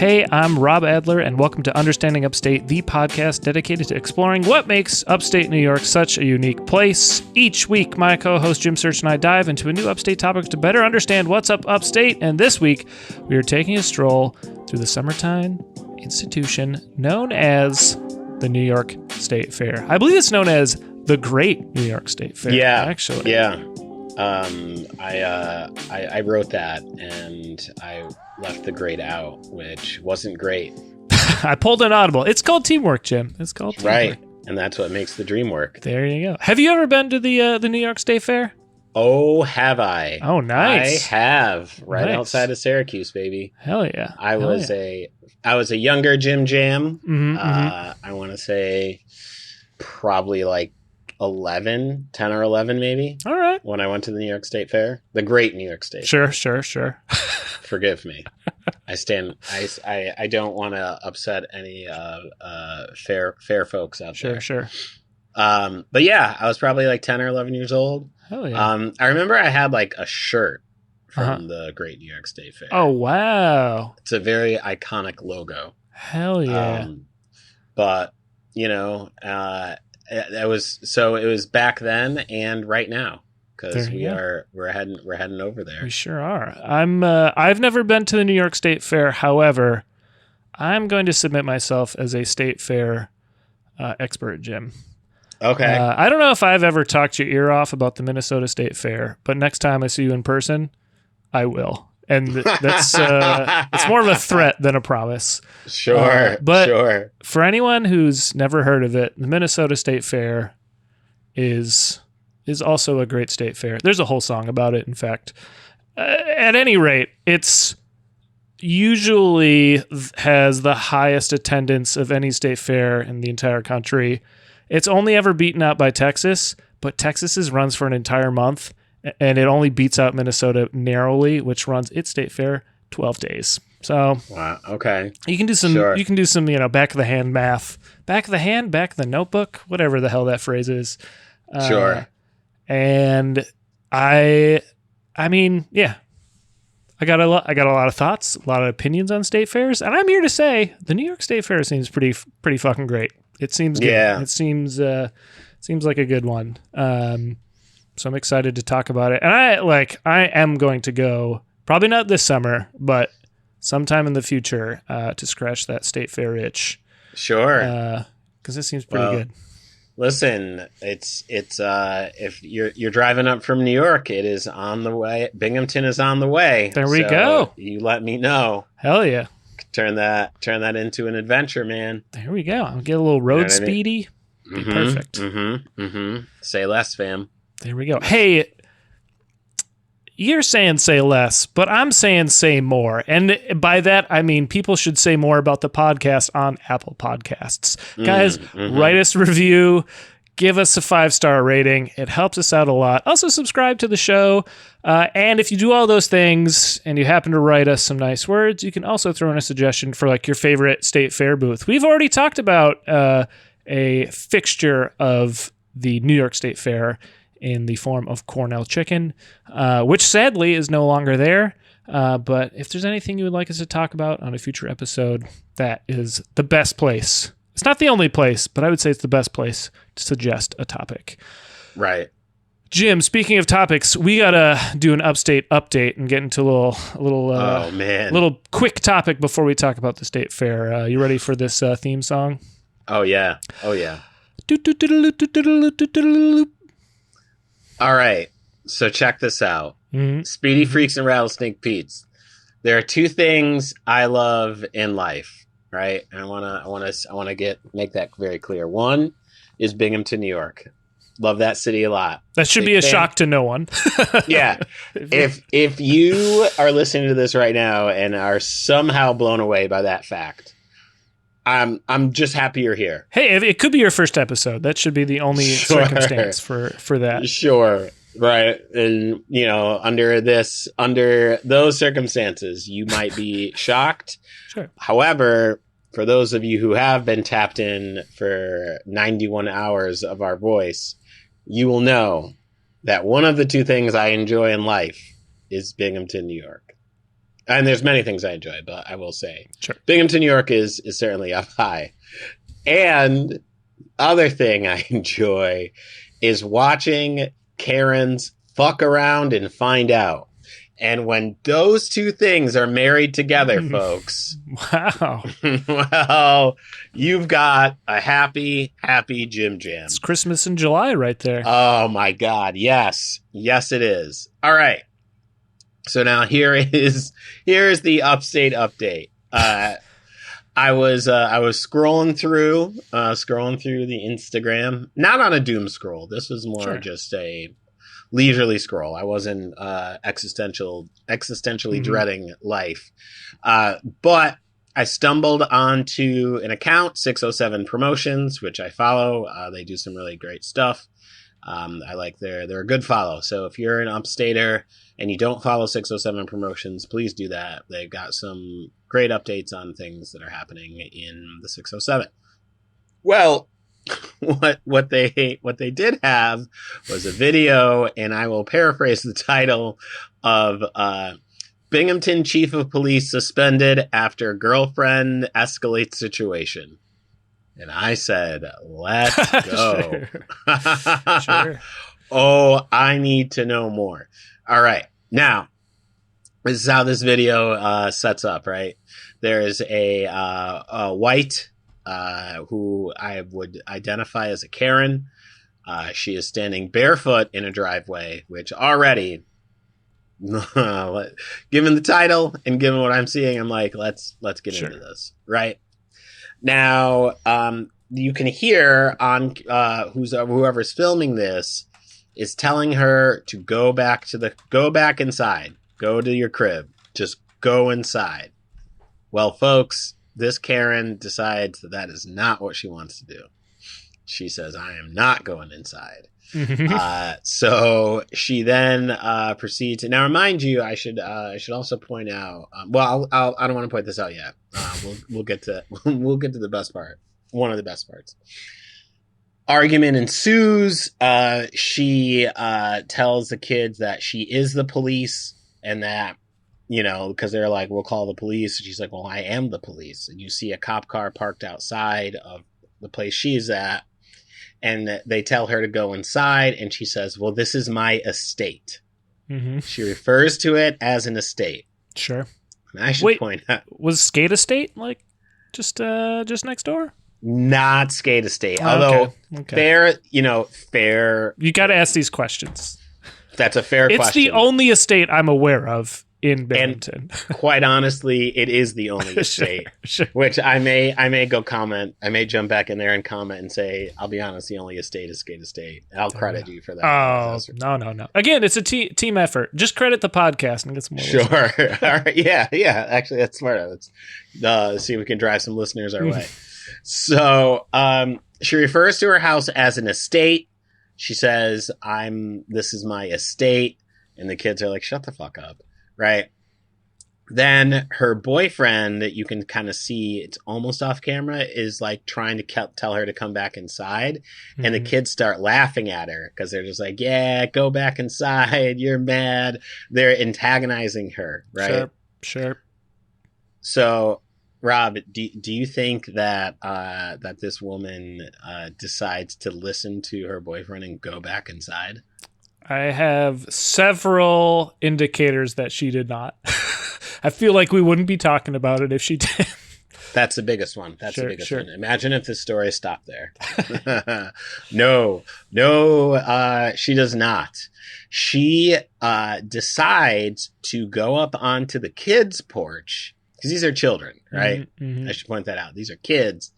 Hey, I'm Rob Adler, and welcome to Understanding Upstate, the podcast dedicated to exploring what makes upstate New York such a unique place. Each week, my co-host Jim Search and I dive into a new upstate topic to better understand what's up upstate, and this week, we are taking a stroll through the summertime institution known as the New York State Fair. I believe it's known as the Great New York State Fair, actually. Yeah. I wrote that, and I left the great out, which wasn't great. I pulled an audible. It's called teamwork, Jim. It's called teamwork. Right, and that's what makes the dream work. There you go. Have you ever been to the New York State Fair? Oh, have I? Oh, nice. I have. Right outside of Syracuse, baby. Hell yeah. I was a younger Jim Jam. I want to say probably like 10 or 11 maybe. All right. When I went to the New York State Fair. The Great New York State Fair. Sure. Forgive me. I don't want to upset any fair folks out there. Sure. But yeah, I was probably like 10 or 11 years old. Hell yeah. I remember I had like a shirt from the Great New York State Fair. Oh, wow. It's a very iconic logo. Hell yeah. But, you know, it was back then and right now, because we're heading over there. We sure are. I've never been to the New York State Fair. However, I'm going to submit myself as a state fair expert, Jim. Okay. I don't know if I've ever talked your ear off about the Minnesota State Fair, but next time I see you in person, I will. And that's it's more of a threat than a promise. Sure. For anyone who's never heard of it, the Minnesota State Fair is also a great state fair. There's a whole song about it, in fact. At any rate, it's usually has the highest attendance of any state fair in the entire country. It's only ever beaten out by Texas, but Texas's runs for an entire month, and it only beats out Minnesota narrowly, which runs its state fair 12 days. So, wow, okay. You can do some, back of the hand math, back of the notebook, whatever the hell that phrase is. Sure. And I got a lot of thoughts, a lot of opinions on state fairs, and I'm here to say the New York State Fair seems pretty fucking great. It seems good. Yeah. It seems like a good one. So I'm excited to talk about it. And I am going to go, probably not this summer, but sometime in the future to scratch that state fair itch. Sure. Because it seems pretty good. Listen, it's if you're driving up from New York, it is on the way. Binghamton is on the way. There we go. You let me know. Hell yeah. Turn that into an adventure, man. There we go. I'll get a little road speedy. Be perfect. Say less, fam. There we go. Hey, you're saying say less, but I'm saying say more. And by that, I mean people should say more about the podcast on Apple Podcasts. Guys, write us a review. Give us a 5-star rating. It helps us out a lot. Also, subscribe to the show. And if you do all those things and you happen to write us some nice words, you can also throw in a suggestion for like your favorite state fair booth. We've already talked about a fixture of the New York State Fair in the form of Cornell chicken, which sadly is no longer there. But if there's anything you would like us to talk about on a future episode, that is the best place. It's not the only place, but I would say it's the best place to suggest a topic. Right. Jim, speaking of topics, we gotta do an upstate update and get into a little quick topic before we talk about the state fair. You ready for this theme song? Oh yeah. All right. So check this out. Speedy Freaks and Rattlesnake Pete's. There are two things I love in life. Right, and I want to make that very clear. One is Binghamton, New York. Love that city a lot. That should be a shock to no one. Yeah, if you are listening to this right now and are somehow blown away by that fact, I'm just happy you're here. Hey, it could be your first episode. That should be the only circumstance for that. Sure. Right. And, under those circumstances, you might be shocked. Sure. However, for those of you who have been tapped in for 91 hours of our voice, you will know that one of the two things I enjoy in life is Binghamton, New York. And there's many things I enjoy, but I will say Sure. Binghamton, New York is certainly up high. And other thing I enjoy is watching Karens fuck around and find out. And when those two things are married together, folks, wow. well, you've got a happy, happy Jim Jam. It's Christmas in July right there. Oh, my God. Yes. Yes, it is. All right. So now here is the Upstate update. I was scrolling through the Instagram, not on a doom scroll. This was more just a leisurely scroll. I wasn't existentially dreading life. But I stumbled onto an account, 607 Promotions, which I follow. They do some really great stuff. I like they're a good follow. So if you're an upstater and you don't follow 607 Promotions, please do that. They've got some great updates on things that are happening in the 607. Well, what they did have was a video, and I will paraphrase the title of Binghamton Chief of Police suspended after girlfriend escalates situation. And I said, let's go. Sure. Oh, I need to know more. All right. Now, this is how this video sets up, right? There is a white who I would identify as a Karen. She is standing barefoot in a driveway, which already, given the title and given what I'm seeing, I'm like, let's get into this, right? Now, you can hear on whoever's filming this is telling her to go back inside, go to your crib, just go inside. Well, folks, this Karen decides that is not what she wants to do. She says, I am not going inside. So she then proceeds. Now, remind you, I should also point out. I don't want to point this out yet. We'll get to the best part. One of the best parts. Argument ensues. She tells the kids that she is the police and that, because they're like, we'll call the police. She's like, well, I am the police. And you see a cop car parked outside of the place she's at. And they tell her to go inside. And she says, well, this is my estate. Mm-hmm. She refers to it as an estate. Sure. And I should point out. Was Skate Estate like just next door? Not Skate Estate. Although fair. You got to ask these questions. That's a fair question. It's the only estate I'm aware of in Binghamton. And quite honestly, it is the only estate. Sure. Which I may go comment. I may jump back in there and comment and say, I'll be honest, the only estate is Skate Estate. I'll credit you for that. Oh, no. Again, it's a team effort. Just credit the podcast and get some more listeners. All right. Yeah. Actually, that's smart. Let's see if we can drive some listeners our way. So she refers to her house as an estate. She says, this is my estate. And the kids are like, shut the fuck up. Right. Then her boyfriend, you can kind of see it's almost off camera, is like trying to tell her to come back inside. Mm-hmm. And the kids start laughing at her because they're just like, yeah, go back inside. You're mad. They're antagonizing her. Right. Sure. So, Rob, do you think that that this woman decides to listen to her boyfriend and go back inside? I have several indicators that she did not. I feel like we wouldn't be talking about it if she did. That's the biggest one. One. Imagine if the story stopped there. No, she does not. She decides to go up onto the kids' porch. Because these are children, right? Mm-hmm. I should point that out. These are kids.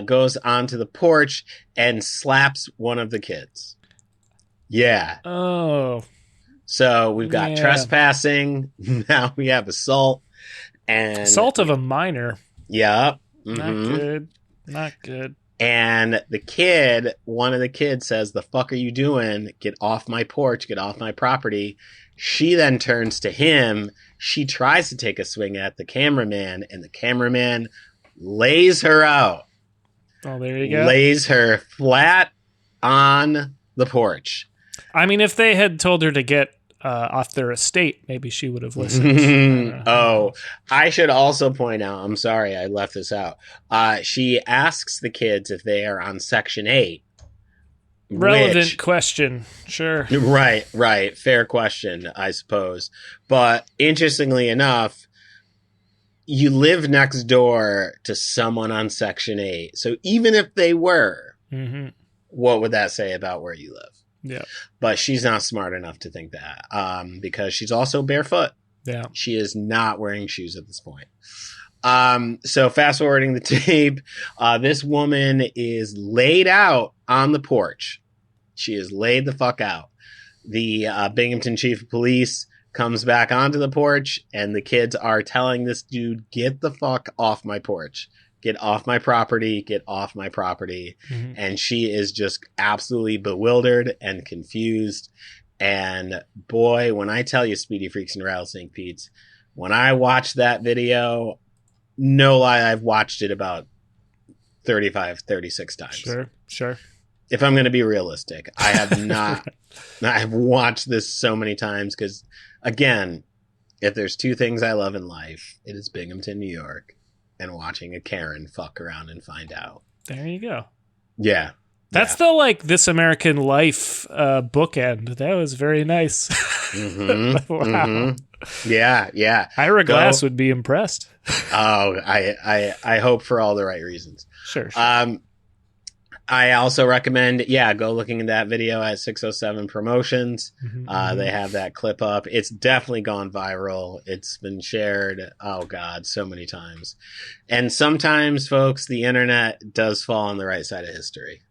Goes onto the porch and slaps one of the kids. Yeah. Oh. So we've got trespassing. Now we have assault. And assault of a minor. Yeah. Mm-hmm. Not good. And one of the kids says, the fuck are you doing? Get off my porch. Get off my property. She then turns to him. She tries to take a swing at the cameraman, and the cameraman lays her out. Oh, there you go. Lays her flat on the porch. I mean, if they had told her to get off their estate, maybe she would have listened. I should also point out, I'm sorry I left this out. She asks the kids if they are on Section 8. Relevant question. Sure. Right. Fair question, I suppose. But interestingly enough, you live next door to someone on Section 8. So even if they were, what would that say about where you live? Yeah. But she's not smart enough to think that because she's also barefoot. Yeah. She is not wearing shoes at this point. So fast forwarding the tape, this woman is laid out on the porch. She is laid the fuck out. The Binghamton chief of police comes back onto the porch, and the kids are telling this dude, get the fuck off my porch. Get off my property. Get off my property. And she is just absolutely bewildered and confused. And boy, when I tell you, Speedy Freaks and Rattlesnake Pete's, when I watched that video, no lie, I've watched it about 35, 36 times. Sure. If I'm going to be realistic, I have not. I've watched this so many times because, again, if there's two things I love in life, it is Binghamton, New York, and watching a Karen fuck around and find out. There you go. Yeah. That's the This American Life bookend. That was very nice. Wow. Yeah. Ira Glass would be impressed. Oh, I hope for all the right reasons. Sure. I also recommend, go looking at that video at 607 Promotions. They have that clip up. It's definitely gone viral. It's been shared, oh God, so many times. And sometimes, folks, the internet does fall on the right side of history.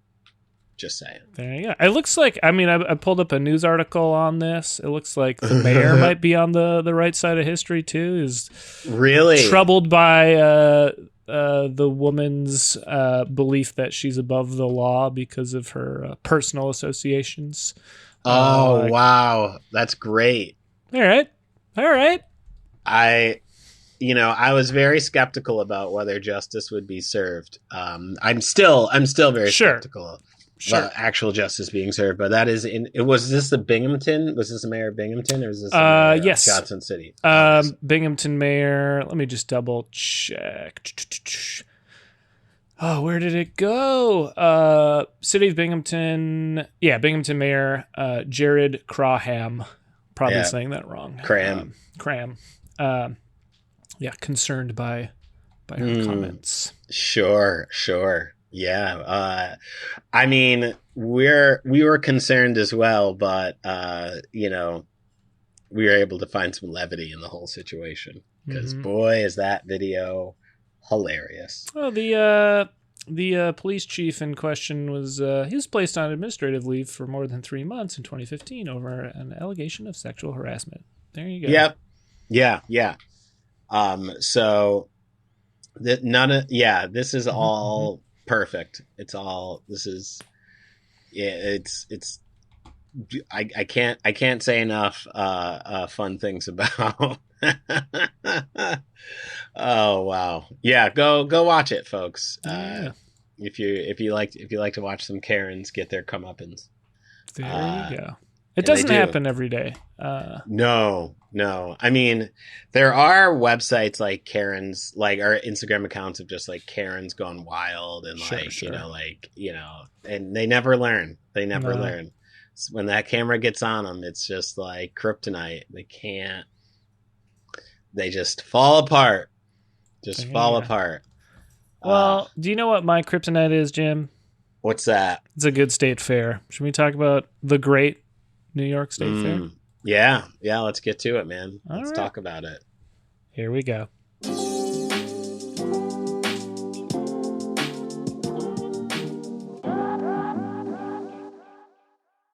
Just saying. There you go. It looks like, I pulled up a news article on this. It looks like the mayor might be on the right side of history too. Is really troubled by the woman's belief that she's above the law because of her personal associations. Wow. That's great. All right. I was very skeptical about whether justice would be served. I'm still very skeptical about actual justice being served, but that is was this the Binghamton? Was this the mayor of Binghamton, or was this the mayor of Johnson City? Binghamton mayor. Let me just double check. Oh, where did it go? City of Binghamton. Yeah, Binghamton mayor, Jared Crawham. Probably saying that wrong. Cram. Concerned by her comments. Sure. Yeah. We were concerned as well, but, we were able to find some levity in the whole situation because boy, is that video hilarious. Well, the police chief in question was, he was placed on administrative leave for more than 3 months in 2015 over an allegation of sexual harassment. There you go. Yep. Yeah. So this is all perfect. I can't say enough fun things about. Oh wow. Yeah, go watch it, folks. If you like to watch some Karens get their comeuppance. There you go. It doesn't happen every day. No. I mean, there are websites like Karen's, our Instagram accounts of just Karen's gone wild and and they never learn. They never learn. When that camera gets on them, it's just like kryptonite. They just fall apart. Fall apart. Well, do you know what my kryptonite is, Jim? What's that? It's a good state fair. Should we talk about the great New York State Fair? Yeah, let's get to it, man. Let's talk about it. Here we go.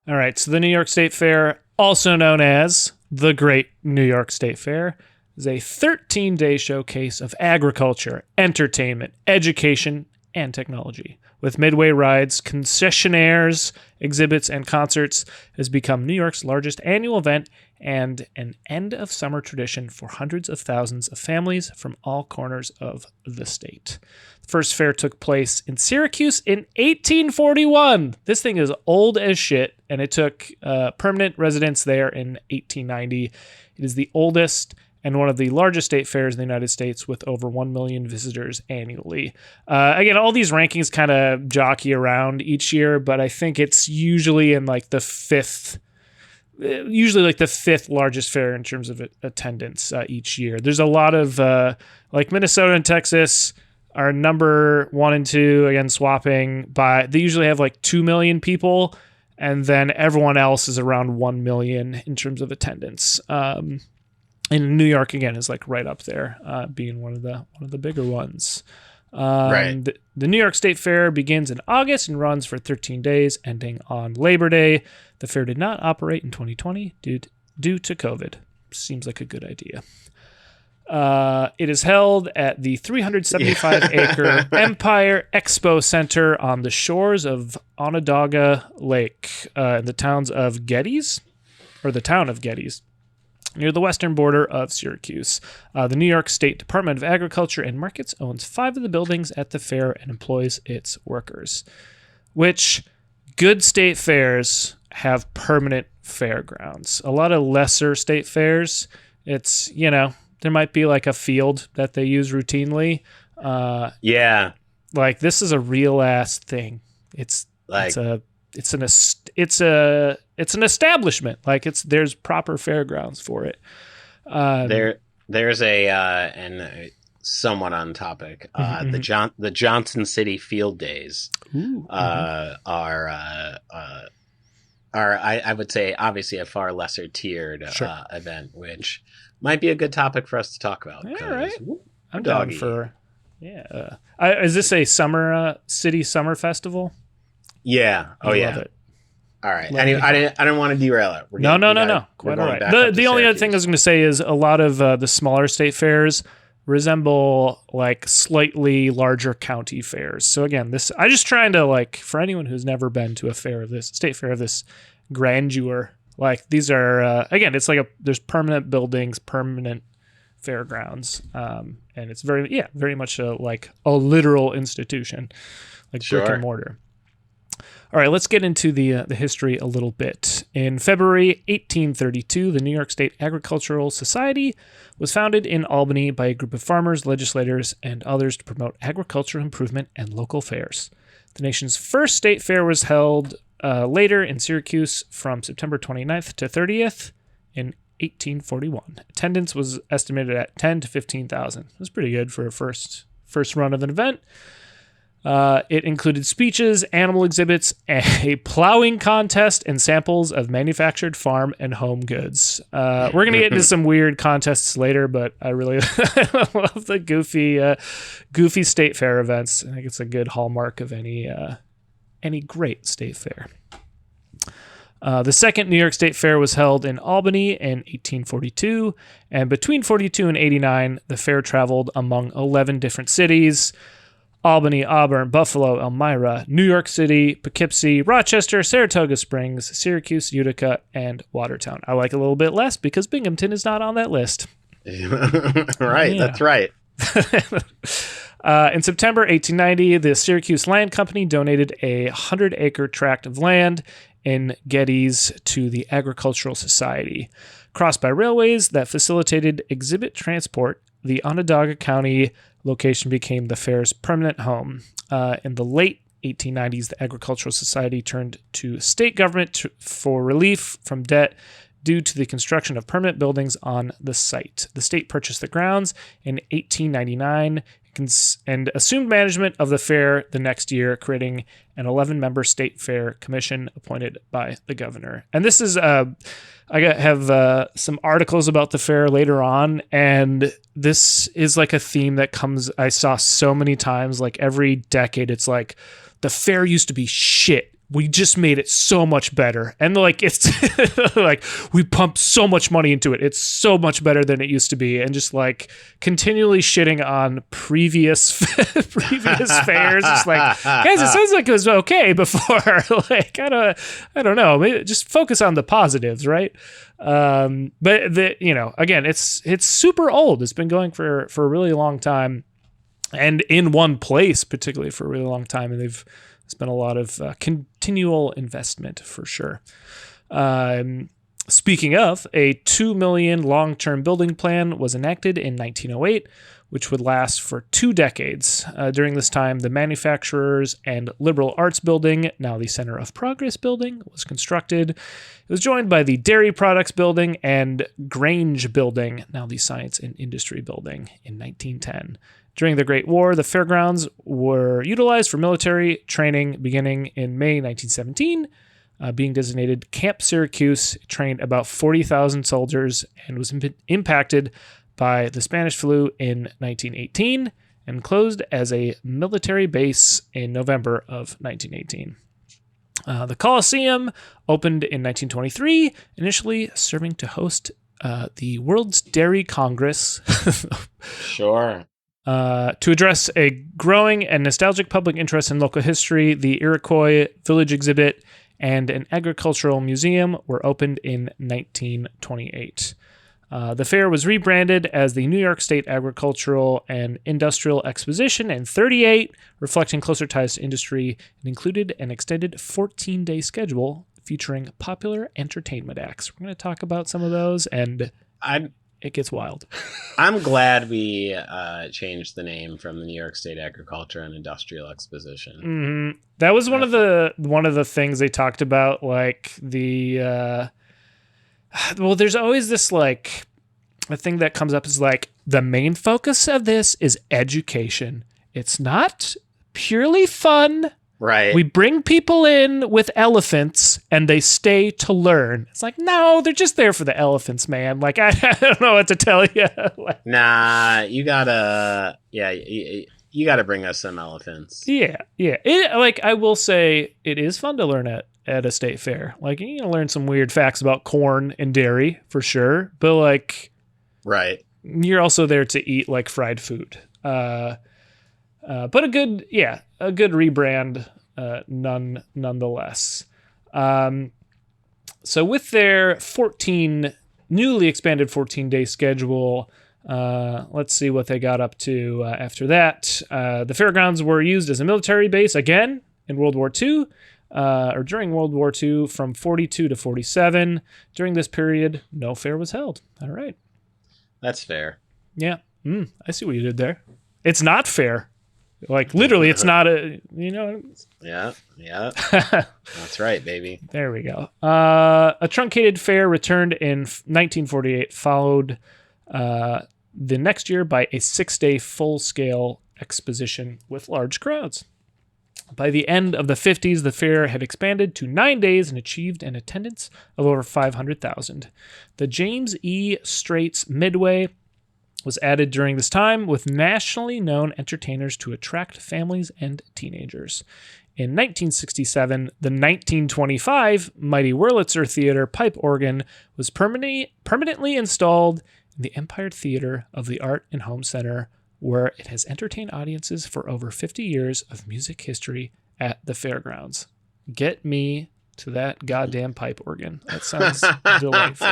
All right, so the New York State Fair, also known as the Great New York State Fair, is a 13-day showcase of agriculture, entertainment, education, and technology. With midway rides, concessionaires, exhibits, and concerts, has become New York's largest annual event and an end-of-summer tradition for hundreds of thousands of families from all corners of the state. The first fair took place in Syracuse in 1841. This thing is old as shit. and it took permanent residents there in 1890. It is the oldest and one of the largest state fairs in the United States, with over 1 million visitors annually. Again, all these rankings kind of jockey around each year, but I think it's usually in like the fifth largest fair in terms of attendance each year. There's a lot of like Minnesota and Texas are number 1 and 2, again swapping by. They usually have like 2 million people, and then everyone else is around 1 million in terms of attendance. And New York again is like right up there, being one of the bigger ones. Right. The New York State Fair begins in August and runs for 13 days, ending on Labor Day. The fair did not operate in 2020 due to COVID. Seems like a good idea. It is held at the 375-acre Empire Expo Center on the shores of Onondaga Lake in the town of Geddes, near the western border of Syracuse. The New York State Department of Agriculture and Markets owns 5 of the buildings at the fair and employs its workers, which good state fairs have permanent fairgrounds. A lot of lesser state fairs, it's, there might be like a field that they use routinely. Yeah. Like this is a real ass thing. It's like it's an establishment. Like there's proper fairgrounds for it. There's and somewhat on topic. The Johnson City Field Days are I would say obviously a far lesser tiered event, which might be a good topic for us to talk about. All right, I'm down for. Yeah, is this a city summer festival? Yeah. Oh, I yeah. love it. All right. Anyway, I didn't want to derail it. No. Quite all right. The only other thing I was going to say is a lot of the smaller state fairs resemble like slightly larger county fairs. So again, I just trying to like for anyone who's never been to a state fair of this grandeur. Like these are again, it's like there's permanent buildings, permanent fairgrounds, and it's very much like a literal institution, like brick and mortar. All right, let's get into the history a little bit. In February 1832, the New York State Agricultural Society was founded in Albany by a group of farmers, legislators, and others to promote agricultural improvement and local fairs. The nation's first state fair was held later in Syracuse from September 29th to 30th in 1841. Attendance was estimated at 10 to 15,000. It was pretty good for a first run of an event. It included speeches, animal exhibits, a plowing contest, and samples of manufactured farm and home goods. We're going to get into some weird contests later, but I really love the goofy state fair events. I think it's a good hallmark of any great state fair. The second New York State Fair was held in Albany in 1842, and between 42 and 89, the fair traveled among 11 different cities: Albany, Auburn, Buffalo, Elmira, New York City, Poughkeepsie, Rochester, Saratoga Springs, Syracuse, Utica, and Watertown. I like a little bit less because Binghamton is not on that list. Right, that's right. In September 1890, the Syracuse Land Company donated a 100-acre tract of land in Geddes to the Agricultural Society. Crossed by railways that facilitated exhibit transport, the Onondaga County location became the fair's permanent home. In the late 1890s, the Agricultural Society turned to state government for relief from debt due to the construction of permanent buildings on the site. The state purchased the grounds in 1899 and assumed management of the fair the next year, creating an 11-member state fair commission appointed by the governor. And this is, I have some articles about the fair later on, and this is like a theme that I saw so many times, like every decade, it's like, the fair used to be shit. We just made it so much better. And like, it's like, we pumped so much money into it. It's so much better than it used to be. And just like continually shitting on previous fairs. It's like, guys, it sounds like it was okay before. Like, I don't know. Maybe just focus on the positives, right? But again, it's super old. It's been going for a really long time, and in one place, particularly for a really long time. And they've It's been a lot of continual investment for sure. Speaking of, a $2 million long-term building plan was enacted in 1908, which would last for 2 decades. During this time, the Manufacturers and Liberal Arts Building, now the Center of Progress Building, was constructed. It was joined by the Dairy Products Building and Grange Building, now the Science and Industry Building, in 1910. During the Great War, the fairgrounds were utilized for military training beginning in May 1917. Being designated Camp Syracuse, it trained about 40,000 soldiers and was impacted by the Spanish flu in 1918 and closed as a military base in November of 1918. The Coliseum opened in 1923, initially serving to host the World's Dairy Congress. Sure. To address a growing and nostalgic public interest in local history, the Iroquois Village Exhibit and an agricultural museum were opened in 1928. The fair was rebranded as the New York State Agricultural and Industrial Exposition in 1938, reflecting closer ties to industry, and included an extended 14-day schedule featuring popular entertainment acts. We're going to talk about some of those, and it gets wild. I'm glad we changed the name from the New York State Agriculture and Industrial Exposition. Mm-hmm. That was one of the things they talked about, like the well, there's always this like a thing that comes up is like the main focus of this is education. It's not purely fun. Right. We bring people in with elephants and they stay to learn. It's like, no, they're just there for the elephants, man. Like, I don't know what to tell you. Nah, you gotta bring us some elephants. Yeah. Like, I will say it is fun to learn at a state fair. Like, you can learn some weird facts about corn and dairy for sure. But like, right. You're also there to eat like fried food. But a good rebrand, nonetheless. So with their newly expanded 14-day schedule, let's see what they got up to after that. The fairgrounds were used as a military base again in World War II, or during World War II from 42 to 47. During this period, no fair was held. All right. That's fair. Yeah. I see what you did there. It's not fair. Like, literally, it's not a, Yeah. That's right, baby. There we go. A truncated fair returned in 1948, followed the next year by a 6-day full-scale exposition with large crowds. By the end of the 50s, the fair had expanded to 9 days and achieved an attendance of over 500,000. The James E. Straits Midway was added during this time with nationally known entertainers to attract families and teenagers. In 1967, the 1925 Mighty Wurlitzer Theater pipe organ was permanently installed in the Empire Theater of the Art and Home Center, where it has entertained audiences for over 50 years of music history at the fairgrounds. Get me to that goddamn pipe organ. That sounds delightful.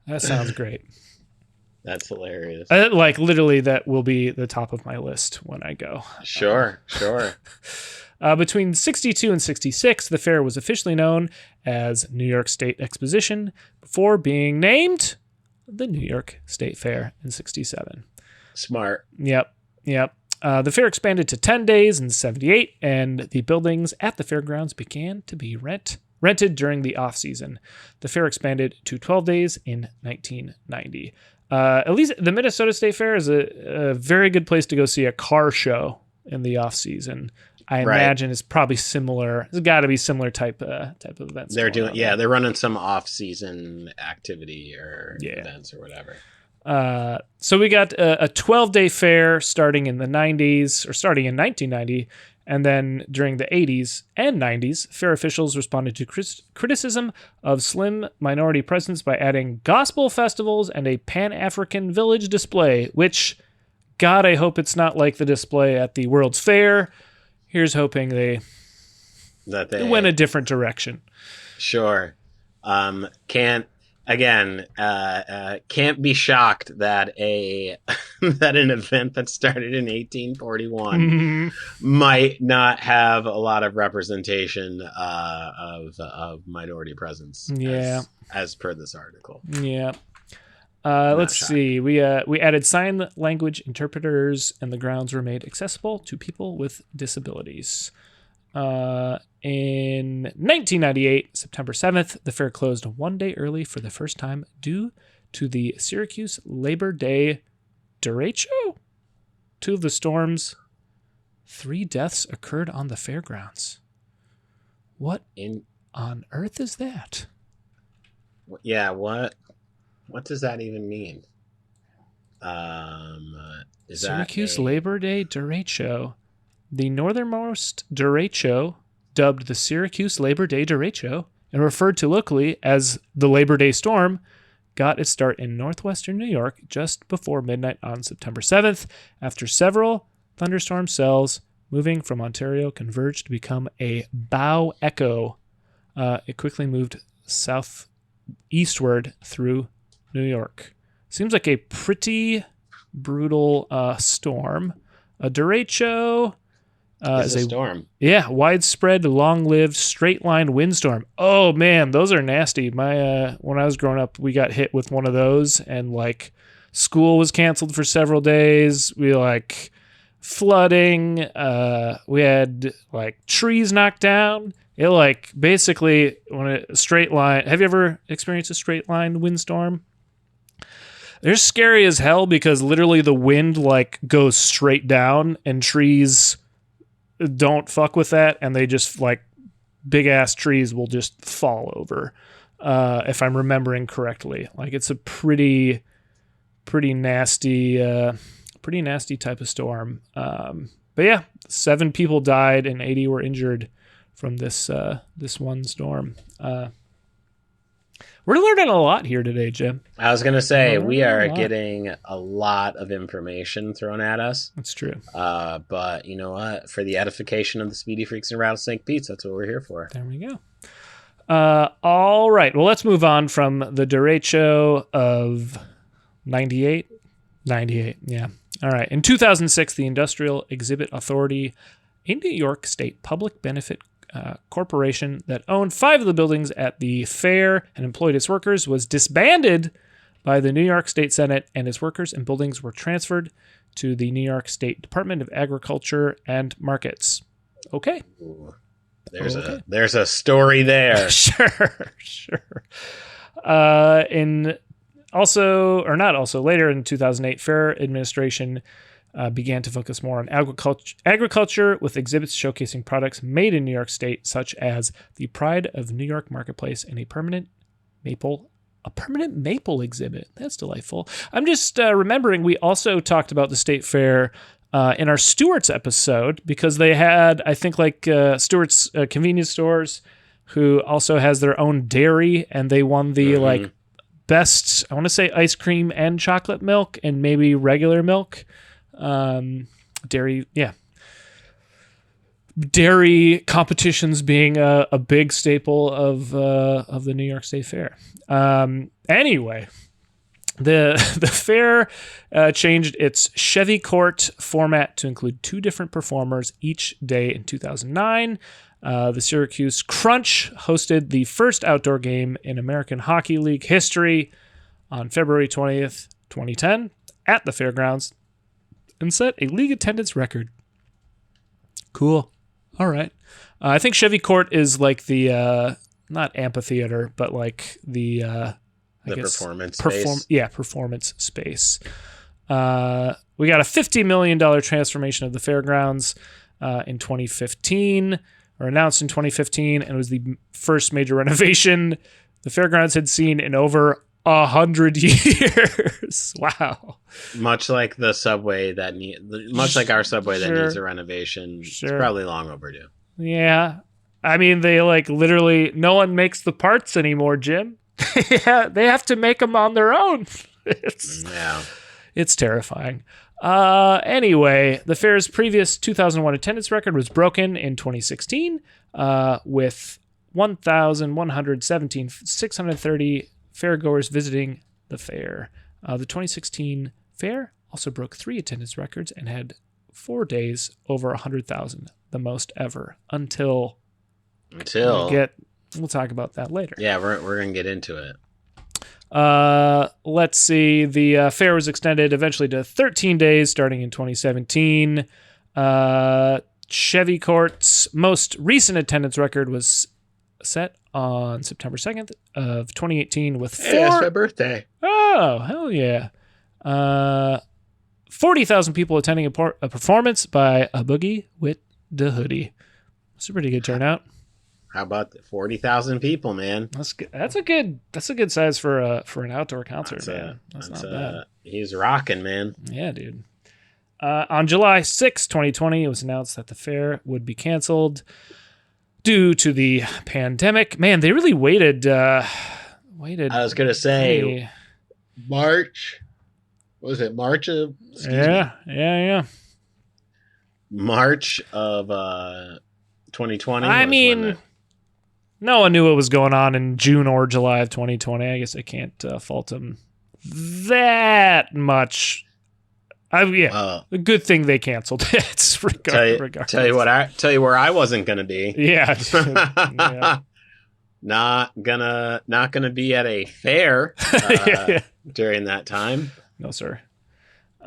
That sounds great. That's hilarious. Like, literally, that will be the top of my list when I go. Sure. Between 62 and 66, the fair was officially known as New York State Exposition before being named the New York State Fair in 67. Smart. Yep. The fair expanded to 10 days in 78, and the buildings at the fairgrounds began to be rented during the off-season. The fair expanded to 12 days in 1990. At least the Minnesota State Fair is a very good place to go see a car show in the off-season. I imagine it's probably similar. It's got to be similar type of events. They're running some off-season activity or events or whatever. So we got a 12-day fair starting in the 90s, or starting in 1990, and then during the 80s and 90s, fair officials responded to criticism of slim minority presence by adding gospel festivals and a Pan-African village display, which, God, I hope it's not like the display at the World's Fair. Here's hoping they went a different direction. Sure. Can't again, can't be shocked that that an event that started in 1841 might not have a lot of representation of minority presence. Yeah, as per this article. Yeah. Let's see. We added sign language interpreters, and the grounds were made accessible to people with disabilities. In 1998, September 7th, the fair closed one day early for the first time due to the Syracuse Labor Day derecho. 2 of the storms. 3 deaths occurred on the fairgrounds. What on earth is that? Yeah, what does that even mean? Syracuse Labor Day derecho. The northernmost derecho, dubbed the Syracuse Labor Day derecho and referred to locally as the Labor Day storm, got its start in northwestern New York just before midnight on September 7th, after several thunderstorm cells moving from Ontario converged to become a bow echo. It quickly moved southeastward through New York. Seems like a pretty brutal storm. A derecho is a storm. Yeah, widespread, long-lived, straight-line windstorm. Oh man, those are nasty. My when I was growing up, we got hit with one of those, and like school was canceled for several days. We like flooding. We had like trees knocked down. It like basically when a straight line. Have you ever experienced a straight line windstorm? They're scary as hell because literally the wind like goes straight down and trees don't fuck with that, and they just like big ass trees will just fall over. If I'm remembering correctly, like it's a pretty nasty type of storm. But yeah, 7 people died and 80 were injured from this one storm. We're learning a lot here today, Jim. I was going to say, we are getting a lot of information thrown at us. That's true. But you know what? For the edification of the Speedy Freaks and Rattlesnake Pete's, that's what we're here for. There we go. All right. Well, let's move on from the derecho of 98. 98, yeah. All right. In 2006, the Industrial Exhibit Authority, a New York State public benefit corporation that owned 5 of the buildings at the fair and employed its workers, was disbanded by the New York State Senate, and its workers and buildings were transferred to the New York State Department of Agriculture and Markets. Okay. Ooh, there's a story there. Sure. Later in 2008, Fair Administration began to focus more on agriculture with exhibits showcasing products made in New York State, such as the Pride of New York Marketplace and a permanent maple exhibit. That's delightful. I'm just remembering we also talked about the State Fair in our Stewart's episode, because they had, I think, like Stewart's convenience stores, who also has their own dairy, and they won the like best, I want to say, ice cream and chocolate milk and maybe regular milk. Dairy competitions being a big staple of the New York State Fair. Anyway, the fair changed its Chevy Court format to include 2 different performers each day in 2009. The Syracuse Crunch hosted the first outdoor game in American Hockey League history on February 20th, 2010 at the fairgrounds, and set a league attendance record. Cool. All right. I think Chevy Court is like the not amphitheater, but like the performance space. Yeah, performance space. We got a $50 million transformation of the fairgrounds in 2015, or announced in 2015, and it was the first major renovation the fairgrounds had seen in over 100 years. Wow. Much like our subway that needs a renovation. Sure. It's probably long overdue. Yeah. I mean, they like literally, no one makes the parts anymore, Jim. Yeah, they have to make them on their own. It's terrifying. Anyway, the fair's previous 2001 attendance record was broken in 2016 with 1,117, 630 fairgoers visiting the fair. The 2016 fair also broke 3 attendance records and had 4 days over 100,000, the most ever. Until we'll talk about that later. Yeah, we're gonna get into it. Let's see. The fair was extended eventually to 13 days starting in 2017. Chevy Court's most recent attendance record was set on September 2nd of 2018 with 4... Hey, that's my birthday. Oh, hell yeah. 40,000 people attending a performance by A Boogie with the Hoodie. It's a pretty good turnout. How about 40,000 people, man? That's good. That's a good size for an outdoor concert, man. That's not bad. He's rocking, man. Yeah, dude. On July 6, 2020, it was announced that the fair would be canceled due to the pandemic. Man, they really waited. I was gonna say March. What was it? March of March of 2020. I mean, no one knew what was going on in June or July of 2020. I guess I can't fault them that much. A good thing they canceled it. Tell you where I wasn't gonna be. Yeah. Not gonna be at a fair during that time. No, sir.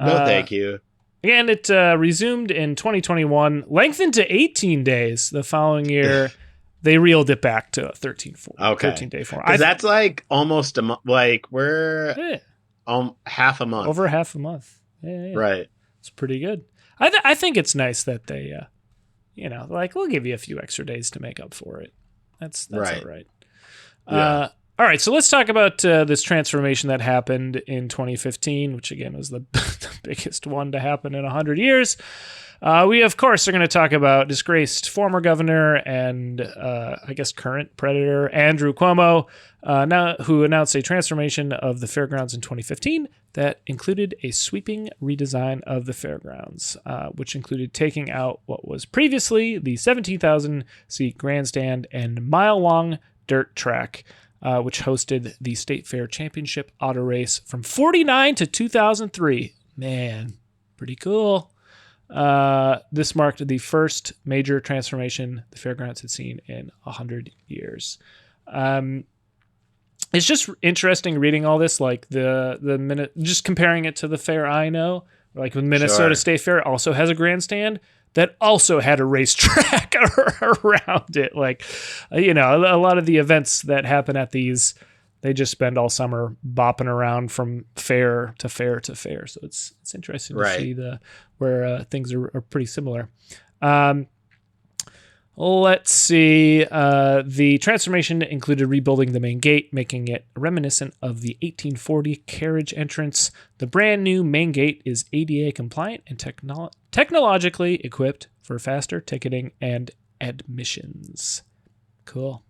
No, thank you. Again, it resumed in 2021, lengthened to 18 days the following year. They reeled it back to 13-day form. That's like almost a month. Like we're half a month. Over half a month. Yeah. Right. It's pretty good. I think it's nice that they, we'll give you a few extra days to make up for it. That's right. All right. Yeah. All right, so let's talk about this transformation that happened in 2015, which again was the biggest one to happen in 100 years. We, of course, are going to talk about disgraced former governor and, I guess, current predator Andrew Cuomo, who announced a transformation of the fairgrounds in 2015 that included a sweeping redesign of the fairgrounds, which included taking out what was previously the 17,000-seat grandstand and mile-long dirt track, which hosted the State Fair Championship auto race from 49 to 2003. Man, pretty cool. This marked the first major transformation the fairgrounds had seen in 100 years. It's just interesting reading all this, like just comparing it to the fair I know, like the Minnesota State Fair also has a grandstand that also had a racetrack around it. Like, a lot of the events that happen at these, they just spend all summer bopping around from fair to fair to fair. So it's interesting to see where things are pretty similar. Let's see. The transformation included rebuilding the main gate, making it reminiscent of the 1840 carriage entrance. The brand new main gate is ADA compliant and technologically equipped for faster ticketing and admissions. Cool.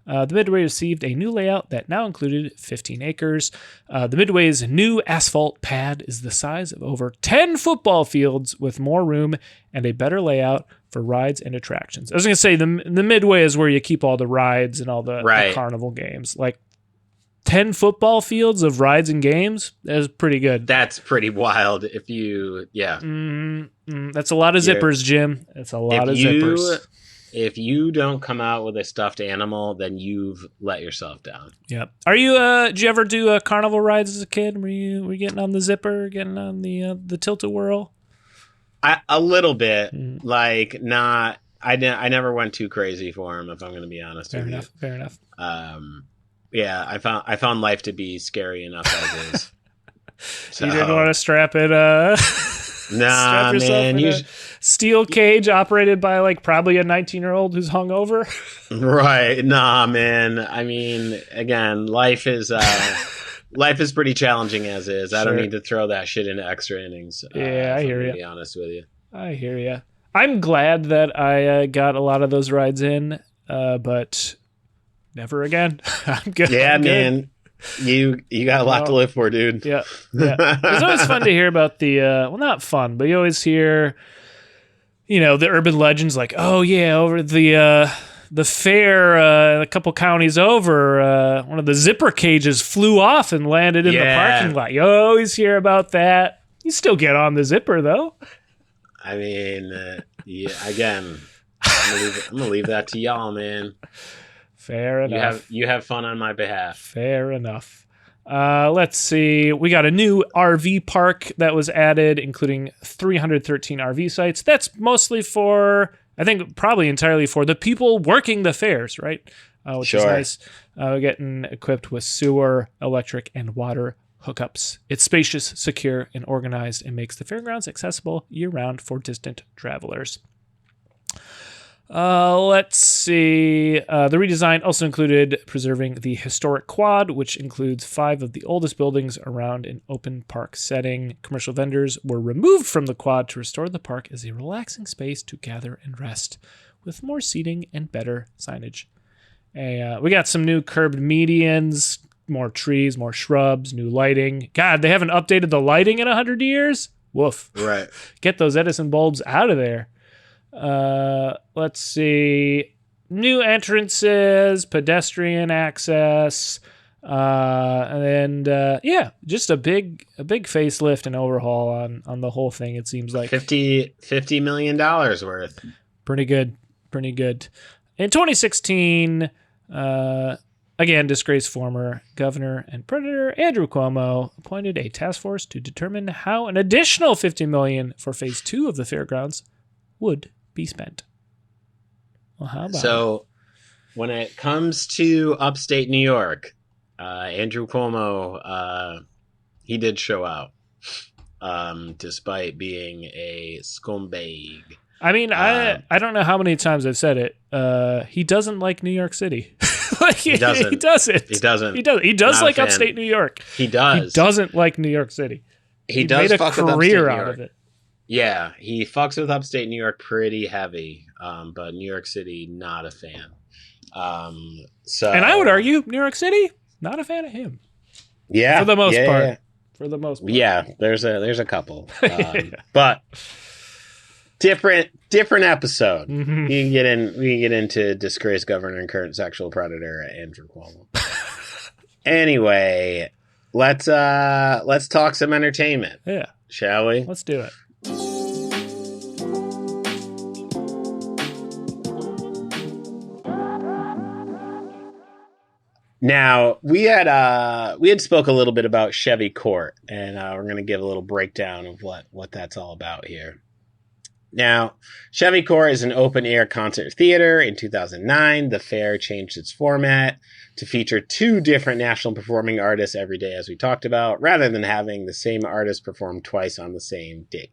The Midway received a new layout that now included 15 acres. The Midway's new asphalt pad is the size of over 10 football fields with more room and a better layout for rides and attractions. I was going to say the Midway is where you keep all the rides and all the carnival games. Like 10 football fields of rides and games, that is pretty good. That's pretty wild if you, That's a lot of zippers, Jim. It's a lot of zippers. If you don't come out with a stuffed animal, then you've let yourself down. Yep. Are you? Did you ever do carnival rides as a kid? Were you getting on the zipper, getting on the tilt-a-whirl? A little bit, like not. I never went too crazy for him, if I'm going to be honest with you. Fair enough. Yeah, I found life to be scary enough as is. So, you didn't want to strap it. Nah, man. Steel cage operated by like probably a 19-year-old who's hungover. Right. Nah, man. I mean, again, life is pretty challenging as is. I don't need to throw that shit into extra innings. Yeah, I hear you. To be honest with you. I hear you. I'm glad that I got a lot of those rides in, but never again. I'm good. Yeah, man. You got a lot to live for, dude. Yeah. It's always fun to hear about the not fun, but you always hear the urban legends like, oh yeah, over the the fair a couple counties over, one of the zipper cages flew off and landed in the parking lot. You always hear about that. You still get on the zipper, though. I mean, again, I'm gonna leave that to y'all, man. Fair enough. You have fun on my behalf. Fair enough. Let's see. We got a new RV park that was added, including 313 RV sites. That's mostly for, I think, probably entirely for the people working the fairs, right? Which is nice. Getting equipped with sewer, electric, and water hookups. It's spacious, secure, and organized, and makes the fairgrounds accessible year-round for distant travelers. Let's see. The redesign also included preserving the historic quad, which includes 5 of the oldest buildings around an open park setting. Commercial vendors were removed from the quad to restore the park as a relaxing space to gather and rest, with more seating and better signage. We got some new curbed medians, more trees, more shrubs, new lighting. God, they haven't updated the lighting in 100 years? Woof. Right. Get those Edison bulbs out of there. Let's see. New entrances, pedestrian access, and just a big facelift and overhaul on the whole thing. It seems like $50 million worth. Pretty good. In 2016, again, disgraced former governor and predator Andrew Cuomo appointed a task force to determine how an additional $50 million for phase 2 of the fairgrounds would be spent. Well, how about so when it comes to upstate New York, Andrew Cuomo, he did show out, despite being a scumbag. I mean, I don't know how many times I've said it. He doesn't like New York City. He doesn't. He does like upstate New York. He does. He doesn't like New York City. He does made a fuck with career upstate New out York. of it. Yeah, he fucks with upstate New York pretty heavy, but New York City, not a fan. And I would argue New York City, not a fan of him. Yeah, for the most part. Yeah. For the most part. Yeah, there's a couple, but different episode. Mm-hmm. We can get into disgraced governor and current sexual predator Andrew Cuomo. Anyway, let's talk some entertainment. Yeah, shall we? Let's do it. Now, we had spoke a little bit about Chevy Court, and we're going to give a little breakdown of what that's all about here. Now, Chevy Court is an open-air concert theater. In 2009, the fair changed its format to feature 2 different national performing artists every day, as we talked about, rather than having the same artist perform twice on the same day.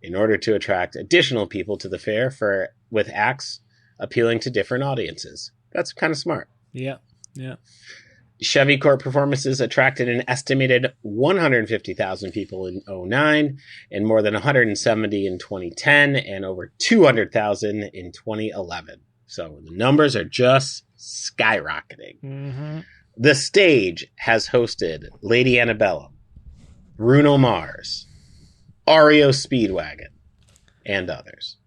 In order to attract additional people to the fair with acts appealing to different audiences. That's kind of smart. Yeah. Chevy Court performances attracted an estimated 150,000 people in 2009 and more than 170 in 2010 and over 200,000 in 2011. So the numbers are just skyrocketing. Mm-hmm. The stage has hosted Lady Antebellum, Bruno Mars, REO Speedwagon, and others.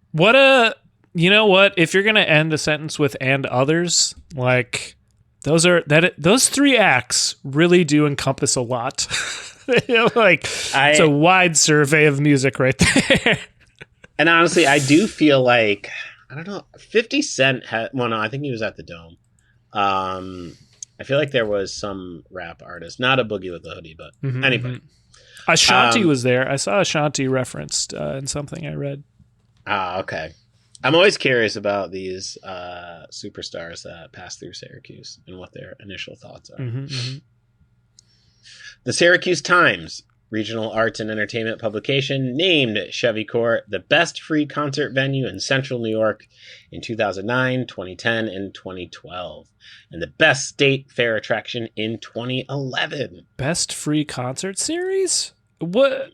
You know what? If you're going to end a sentence with "and others," like... Those 3 acts really do encompass a lot. It's a wide survey of music right there. And honestly, I do feel like, I don't know, 50 Cent I think he was at the Dome. I feel like there was some rap artist, not a Boogie with the Hoodie, but anyway. Ashanti was there. I saw Ashanti referenced in something I read. Okay. I'm always curious about these superstars that pass through Syracuse and what their initial thoughts are. Mm-hmm. The Syracuse Times, regional arts and entertainment publication, named Chevy Court the best free concert venue in central New York in 2009, 2010, and 2012, and the best state fair attraction in 2011. Best free concert series? What?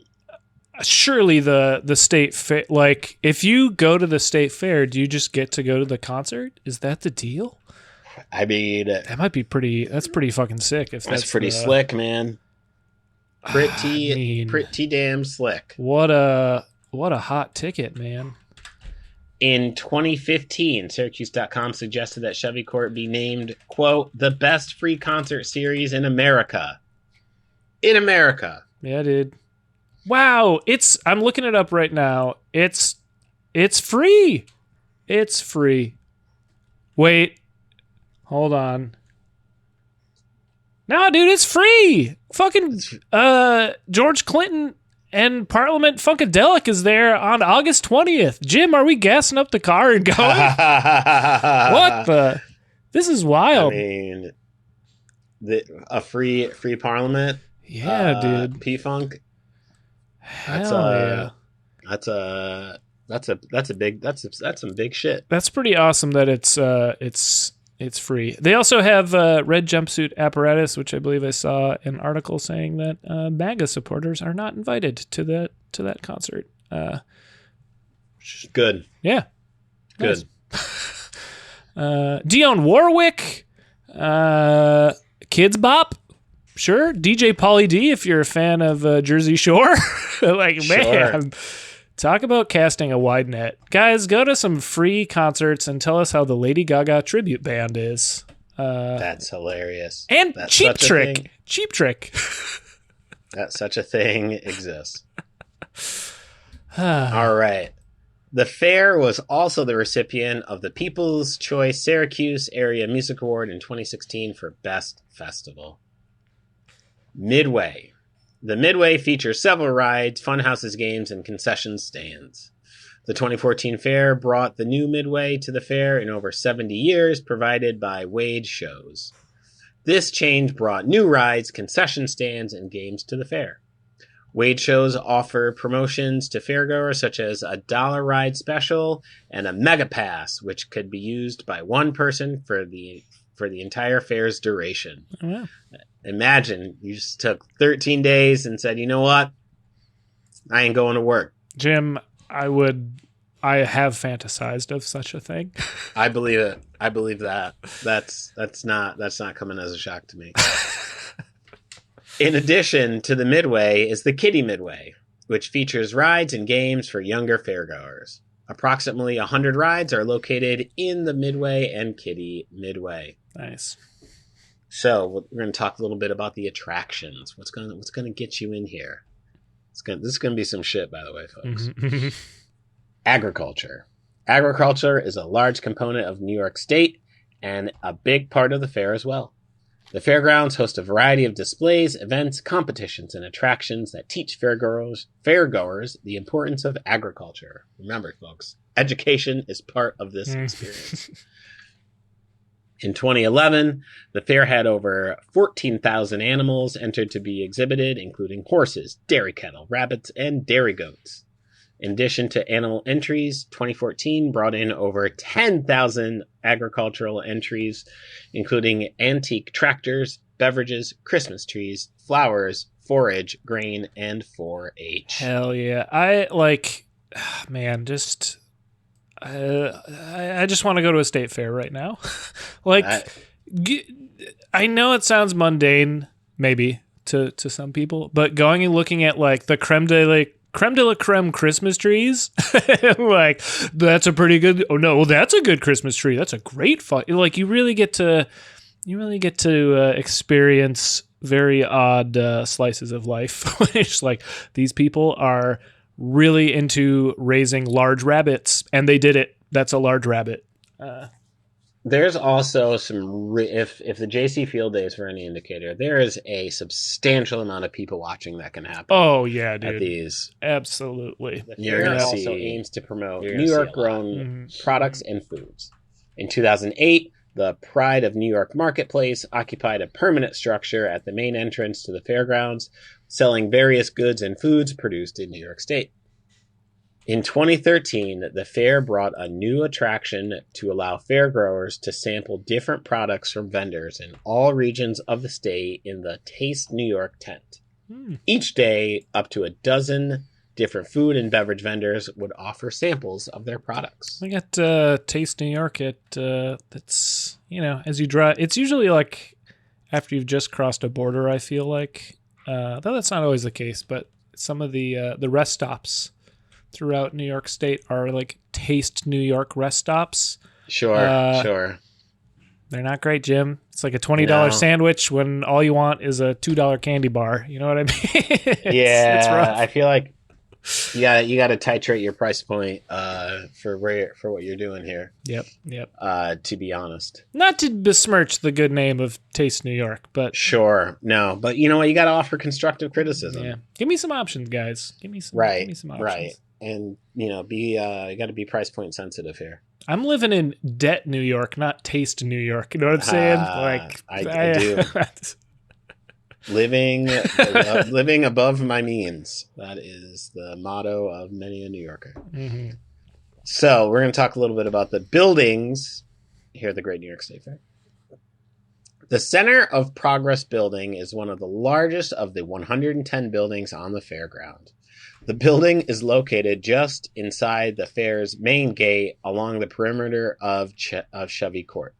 Surely the state fair, like, if you go to the state fair, do you just get to go to the concert? Is that the deal? I mean, that might be that's pretty fucking sick. If that's pretty slick, man. Pretty damn slick. What a hot ticket, man. In 2015, Syracuse.com suggested that Chevy Court be named, quote, the best free concert series in America. In America. Yeah, dude. Wow, I'm looking it up right now. It's free. It's free. Wait. Hold on. No, dude, it's free. Fucking George Clinton and Parliament Funkadelic is there on August 20th. Jim, are we gassing up the car and going? What the? This is wild. I mean, a free Parliament. Yeah, dude. P-Funk. Hell yeah. That's some big shit. That's pretty awesome that it's free. They also have red jumpsuit apparatus, which I believe I saw an article saying that MAGA supporters are not invited to that concert. Good. Yeah. Good. Nice. Dionne Warwick, Kids Bop. Sure. DJ Pauly D, if you're a fan of Jersey Shore. Like, Sure. Man, talk about casting a wide net. Guys, go to some free concerts and tell us how the Lady Gaga tribute band is. That's hilarious. And That's Cheap Trick. Cheap Trick. That such a thing exists. All right. The fair was also the recipient of the People's Choice Syracuse Area Music Award in 2016 for Best Festival. Midway. The Midway features several rides, fun houses, games, and concession stands. The 2014 fair brought the new Midway to the fair in over 70 years, provided by Wade Shows. This change brought new rides, concession stands, and games to the fair. Wade Shows offer promotions to fairgoers such as a $1 ride special and a mega pass, which could be used by one person for the entire fair's duration. Oh, yeah. Imagine you just took 13 days and said, you know what? I ain't going to work. Jim, I have fantasized of such a thing. I believe it. I believe that. That's not coming as a shock to me. In addition to the Midway is the Kiddie Midway, which features rides and games for younger fairgoers. Approximately 100 rides are located in the Midway and Kiddie Midway. Nice. So we're going to talk a little bit about the attractions. What's going to get you in here? This is going to be some shit, by the way, folks. Agriculture. Agriculture is a large component of New York State and a big part of the fair as well. The fairgrounds host a variety of displays, events, competitions, and attractions that teach fairgoers the importance of agriculture. Remember, folks, education is part of this experience. In 2011, the fair had over 14,000 animals entered to be exhibited, including horses, dairy cattle, rabbits, and dairy goats. In addition to animal entries, 2014 brought in over 10,000 agricultural entries, including antique tractors, beverages, Christmas trees, flowers, forage, grain, and 4-H. Hell yeah. I just want to go to a state fair right now. I know it sounds mundane, maybe, to some people, but going and looking at like the creme de la creme Christmas trees, like that's a pretty good. Oh no, well that's a good Christmas tree. That's a great fun. Like you really get to experience very odd slices of life. It's like these people are really into raising large rabbits, and they did it. That's a large rabbit. There's also some, if the JC Field Days were any indicator, there is a substantial amount of people watching that can happen. Oh yeah, dude. At these, absolutely. The fair also aims to promote New York-grown products and foods. In 2008, the Pride of New York Marketplace occupied a permanent structure at the main entrance to the fairgrounds, selling various goods and foods produced in New York State. In 2013, the fair brought a new attraction to allow fairgoers to sample different products from vendors in all regions of the state in the Taste New York tent. Each day, up to a dozen different food and beverage vendors would offer samples of their products. We got Taste New York at that's, as you drive. It's usually like after you've just crossed a border, I feel like. Though that's not always the case, but some of the rest stops, throughout New York State are like Taste New York rest stops. Sure. They're not great, Jim. It's like a $20 No. sandwich when all you want is a $2 candy bar. You know what I mean? It's rough. I feel like you got to titrate your price point for what you're doing here. Yep. To be honest, not to besmirch the good name of Taste New York, but sure, no, but you know what? You got to offer constructive criticism. Yeah, give me some options, guys. Give me some options. Right, and you know, you got to be price point sensitive here. I'm living in debt New York, not taste New York. You know what I'm saying? I do. living above my means. That is the motto of many a New Yorker. Mm-hmm. So we're going to talk a little bit about the buildings here at the Great New York State Fair. The Center of Progress building is one of the largest of the 110 buildings on the fairground. The building is located just inside the fair's main gate along the perimeter of Chevy Court.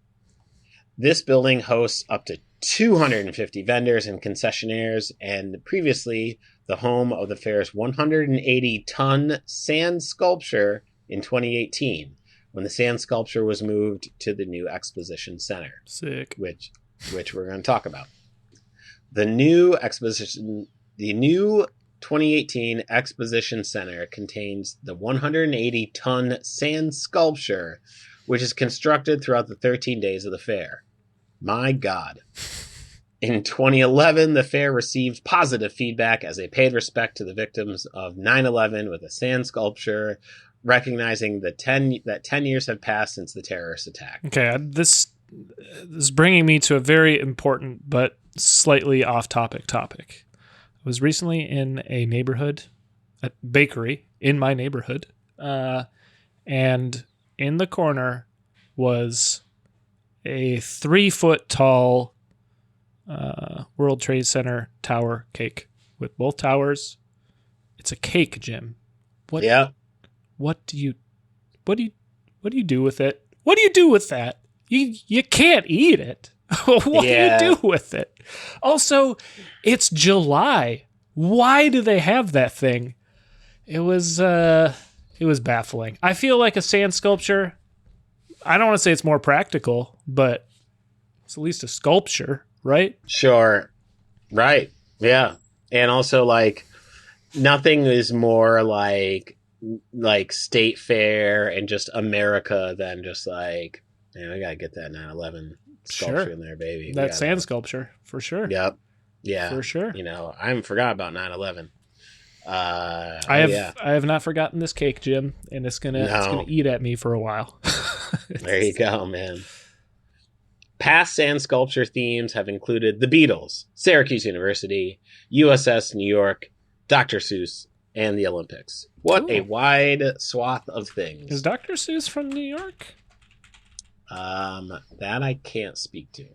This building hosts up to 250 vendors and concessionaires, and previously the home of the fair's 180-ton sand sculpture in 2018, when the sand sculpture was moved to the new exposition center. Sick. Which we're going to talk about. The new 2018 Exposition Center contains the 180-ton sand sculpture, which is constructed throughout the 13 days of the fair. My God. In 2011, the fair received positive feedback as they paid respect to the victims of 9/11 with a sand sculpture, recognizing that 10 years have passed since the terrorist attack. Okay, this is bringing me to a very important but slightly off-topic topic. I was recently in a bakery in my neighborhood, and in the corner was a 3-foot tall World Trade Center tower cake with both towers. It's a cake, Jim. What do you do with it? What do you do with that? You can't eat it. What do you do with it? Also, it's July. Why do they have that thing? It was baffling. I feel like a sand sculpture, I don't want to say it's more practical, but it's at least a sculpture, right? Sure. Right. Yeah. And also, like, nothing is more like State Fair and just America than just like, man, we got to get that 9/11 sculpture in there, baby. That sand sculpture, for sure. Yep. Yeah. For sure. You know, I haven't forgot about 9/11. I have not forgotten this cake, Jim, and it's gonna eat at me for a while. There you go, man. Past sand sculpture themes have included the Beatles, Syracuse University, USS New York, Dr. Seuss, and the Olympics. What a wide swath of things. Is Dr. Seuss from New York? That I can't speak to.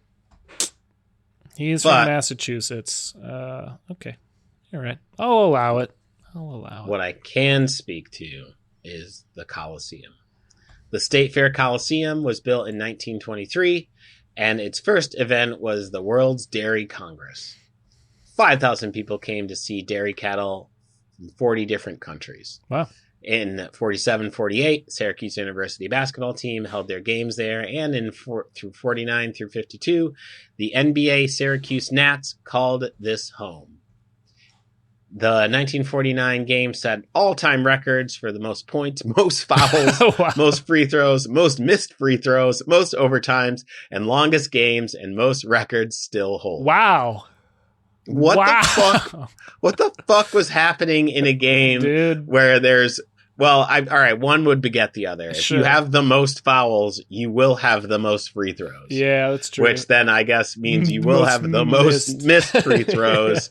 He's from Massachusetts. Okay. All right. I'll allow it. What I can speak to is the Coliseum. The State Fair Coliseum was built in 1923, and its first event was the World's Dairy Congress. 5,000 people came to see dairy cattle from 40 different countries. Wow. In 47-48, Syracuse University basketball team held their games there, and through 49 through 52, the NBA Syracuse Gnats called this home. The 1949 game set all-time records for the most points, most fouls, Wow. most free throws, most missed free throws, most overtimes, and longest games, and most records still hold. Wow. What the fuck? What the fuck was happening in a game, dude, where there's... Well, all right, one would beget the other. If you have the most fouls, you will have the most free throws. Yeah, that's true. Which then I guess means you will have the most missed free throws,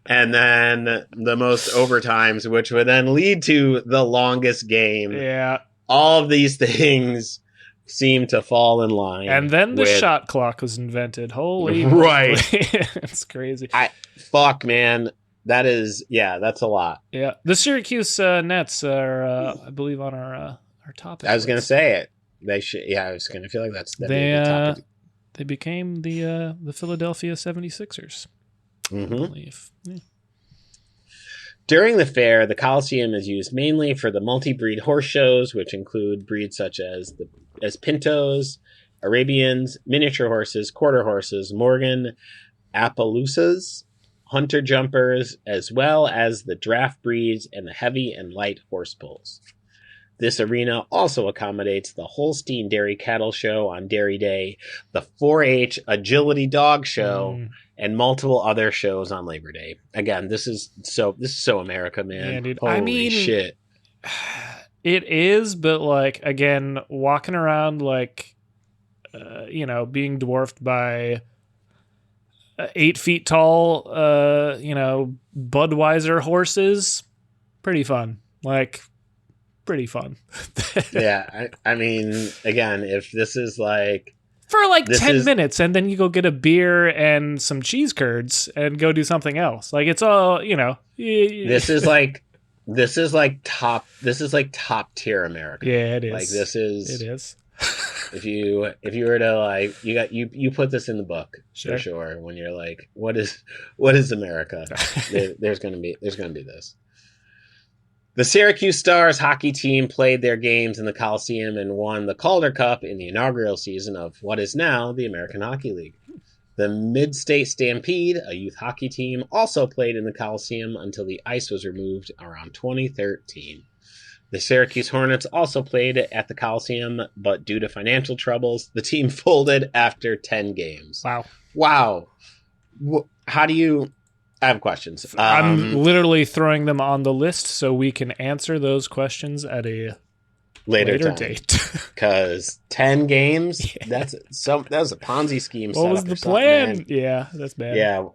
and then the most overtimes, which would then lead to the longest game. Yeah. All of these things seem to fall in line. And then the shot clock was invented. Holy right. It's crazy. Fuck, man. That's a lot. Yeah. The Syracuse Nets are, I believe, on our topic. I was going to say it. They should. Yeah, I was going to feel like that'd be a good topic. They became the Philadelphia 76ers. Mm-hmm. I believe. Yeah. During the fair, the Coliseum is used mainly for the multi-breed horse shows, which include breeds such as Pintos, Arabians, miniature horses, quarter horses, Morgan, Appaloosas, hunter jumpers, as well as the draft breeds and the heavy and light horse pulls. This arena also accommodates the Holstein Dairy Cattle Show on Dairy Day, the 4-H Agility Dog Show, and multiple other shows on Labor Day. Again, this is so America, man. Yeah, dude. Holy shit. It is, but like, again, walking around like, being dwarfed by 8 feet tall, Budweiser horses, pretty fun. Like, pretty fun. Yeah, I mean, again, if this is like... For like 10 minutes, and then you go get a beer and some cheese curds and go do something else. Like, it's all, This is top tier America. Yeah, it is. Like, this is... It is. If you were to like, you put this in the book Sure. for sure. When you're like, what is America? there's gonna be this. The Syracuse Stars hockey team played their games in the Coliseum and won the Calder Cup in the inaugural season of what is now the American Hockey League. The Mid-State Stampede, a youth hockey team, also played in the Coliseum until the ice was removed around 2013. The Syracuse Hornets also played at the Coliseum, but due to financial troubles, the team folded after 10 games. Wow. How do you... I have questions. I'm literally throwing them on the list so we can answer those questions at a later date. Because 10 games, that was a Ponzi scheme. What was the plan? Man. Yeah, that's bad. Yeah.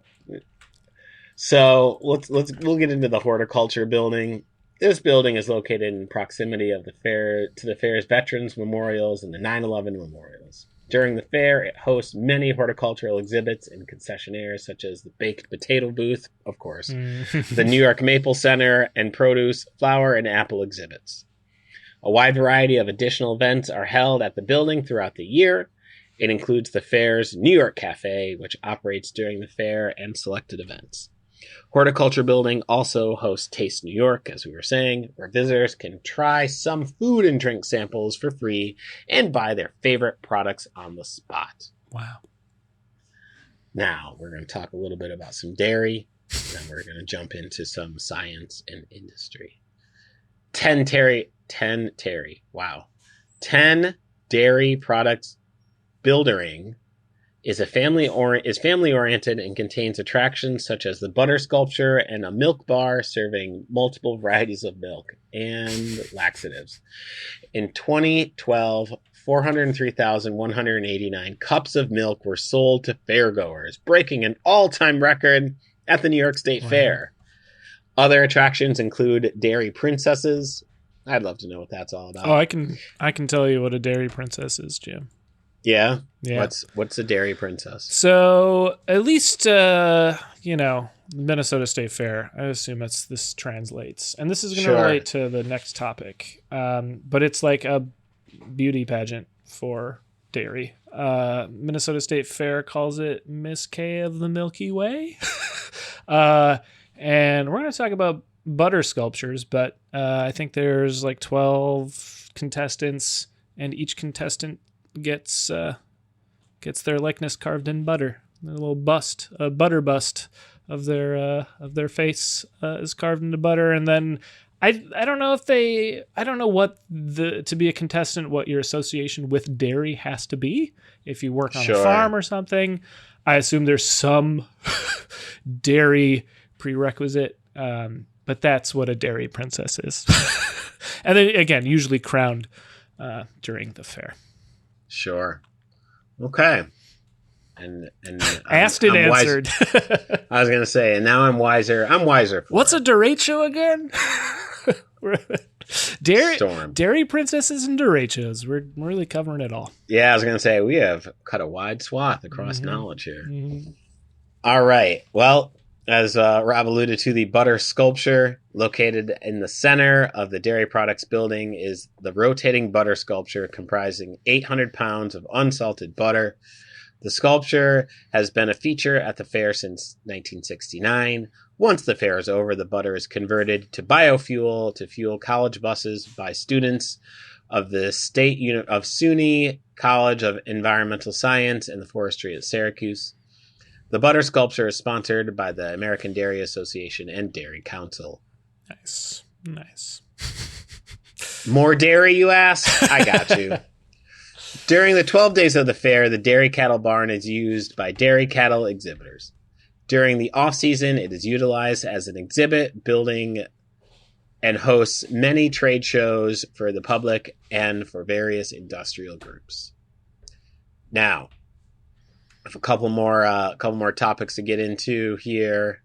So we'll get into the horticulture building. This building is located in proximity of the fair to the fair's veterans memorials and the 9/11 memorials. During the fair, it hosts many horticultural exhibits and concessionaires, such as the baked potato booth, of course, the New York Maple Center, and produce, flower, and apple exhibits. A wide variety of additional events are held at the building throughout the year. It includes the fair's New York Cafe, which operates during the fair and selected events. Horticulture Building also hosts Taste New York, as we were saying, where visitors can try some food and drink samples for free and buy their favorite products on the spot. Wow. Now, we're going to talk a little bit about some dairy, and then we're going to jump into some science and industry. 10 Dairy Products Buildering is family-oriented and contains attractions such as the butter sculpture and a milk bar serving multiple varieties of milk and laxatives. In 2012, 403,189 cups of milk were sold to fairgoers, breaking an all-time record at the New York State Fair. Other attractions include dairy princesses. I'd love to know what that's all about. Oh, I can tell you what a dairy princess is, Jim. Yeah? What's a dairy princess? So at least, Minnesota State Fair, I assume this translates. And this is going to relate to the next topic. But it's like a beauty pageant for dairy. Minnesota State Fair calls it Miss K of the Milky Way. And we're going to talk about butter sculptures, but I think there's like 12 contestants, and each contestant gets their likeness carved in butter. A little bust, a butter bust of their face is carved into butter, and then I don't know what to be a contestant, what your association with dairy has to be. If you work on a farm or something, I assume there's some dairy prerequisite, but that's what a dairy princess is. And then again, usually crowned during the fair. Sure. Okay. And asked and answered. I was gonna say, and now I'm wiser. What's a derecho again? Dairy princesses and derechos. We're really covering it all. Yeah, I was gonna say we have cut a wide swath across knowledge here. Mm-hmm. All right. Well, as Rob alluded to, the butter sculpture located in the center of the Dairy Products Building is the rotating butter sculpture comprising 800 pounds of unsalted butter. The sculpture has been a feature at the fair since 1969. Once the fair is over, the butter is converted to biofuel to fuel college buses by students of the state unit of SUNY College of Environmental Science and the Forestry at Syracuse. The butter sculpture is sponsored by the American Dairy Association and Dairy Council. Nice. More dairy, you ask? I got you. During the 12 days of the fair, the dairy cattle barn is used by dairy cattle exhibitors. During the off-season, it is utilized as an exhibit building and hosts many trade shows for the public and for various industrial groups. Now, I have a couple more topics to get into here.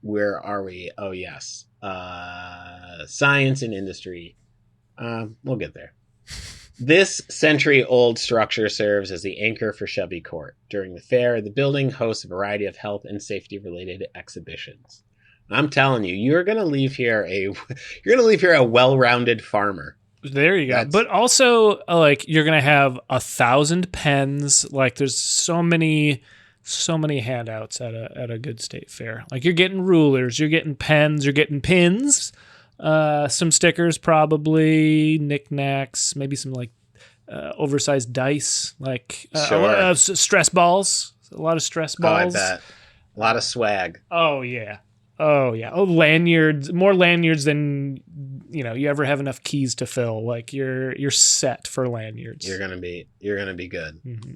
Where are we? Oh, yes. Science and industry. We'll get there. This century-old structure serves as the anchor for Shelby Court. During the fair, the building hosts a variety of health and safety-related exhibitions. I'm telling you, you're going to leave here a well-rounded farmer. There you go. But also, like, you're going to have 1,000 pens. Like, there's so many handouts at a good state fair. Like, you're getting rulers, you're getting pens, you're getting pins. Some stickers, probably knickknacks, maybe some like oversized dice, like stress balls. A lot of stress balls. Oh, I bet. A lot of swag. Oh yeah. Oh lanyards. More lanyards than you ever have enough keys to fill. Like you're set for lanyards. You're gonna be good. Mm-hmm.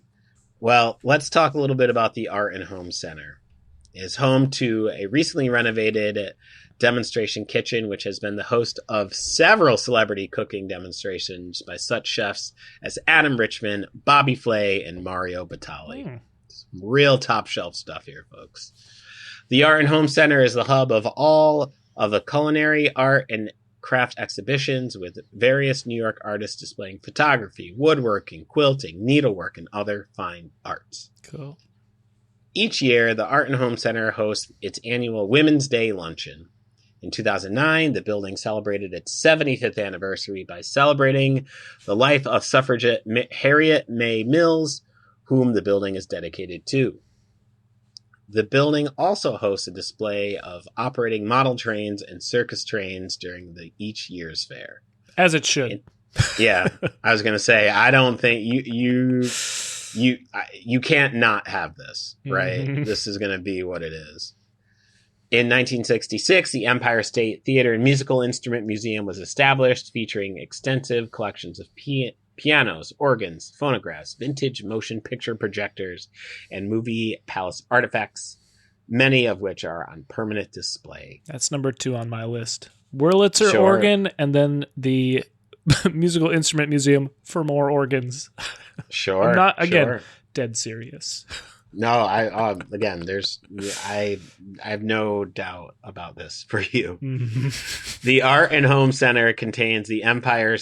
Well, let's talk a little bit about the Art and Home Center. It's home to a recently renovated demonstration kitchen, which has been the host of several celebrity cooking demonstrations by such chefs as Adam Richman, Bobby Flay, and Mario Batali. Some real top shelf stuff here, folks. The Art and Home Center is the hub of all of the culinary, art, and craft exhibitions with various New York artists displaying photography, woodworking, quilting, needlework, and other fine arts. Cool. Each year, the Art and Home Center hosts its annual Women's Day Luncheon. In 2009, the building celebrated its 75th anniversary by celebrating the life of suffragette Harriet May Mills, whom the building is dedicated to. The building also hosts a display of operating model trains and circus trains during each year's fair. As it should. Yeah, I was going to say, I don't think you can't not have this, right? Mm-hmm. This is going to be what it is. In 1966, the Empire State Theater and Musical Instrument Museum was established, featuring extensive collections of pianos, organs, phonographs, vintage motion picture projectors, and movie palace artifacts, many of which are on permanent display. That's number 2 on my list. Wurlitzer organ, and then the Musical Instrument Museum for more organs. Sure. I'm not, again, dead serious. No, I have no doubt about this for you. Mm-hmm. The Art and Home Center contains the Empire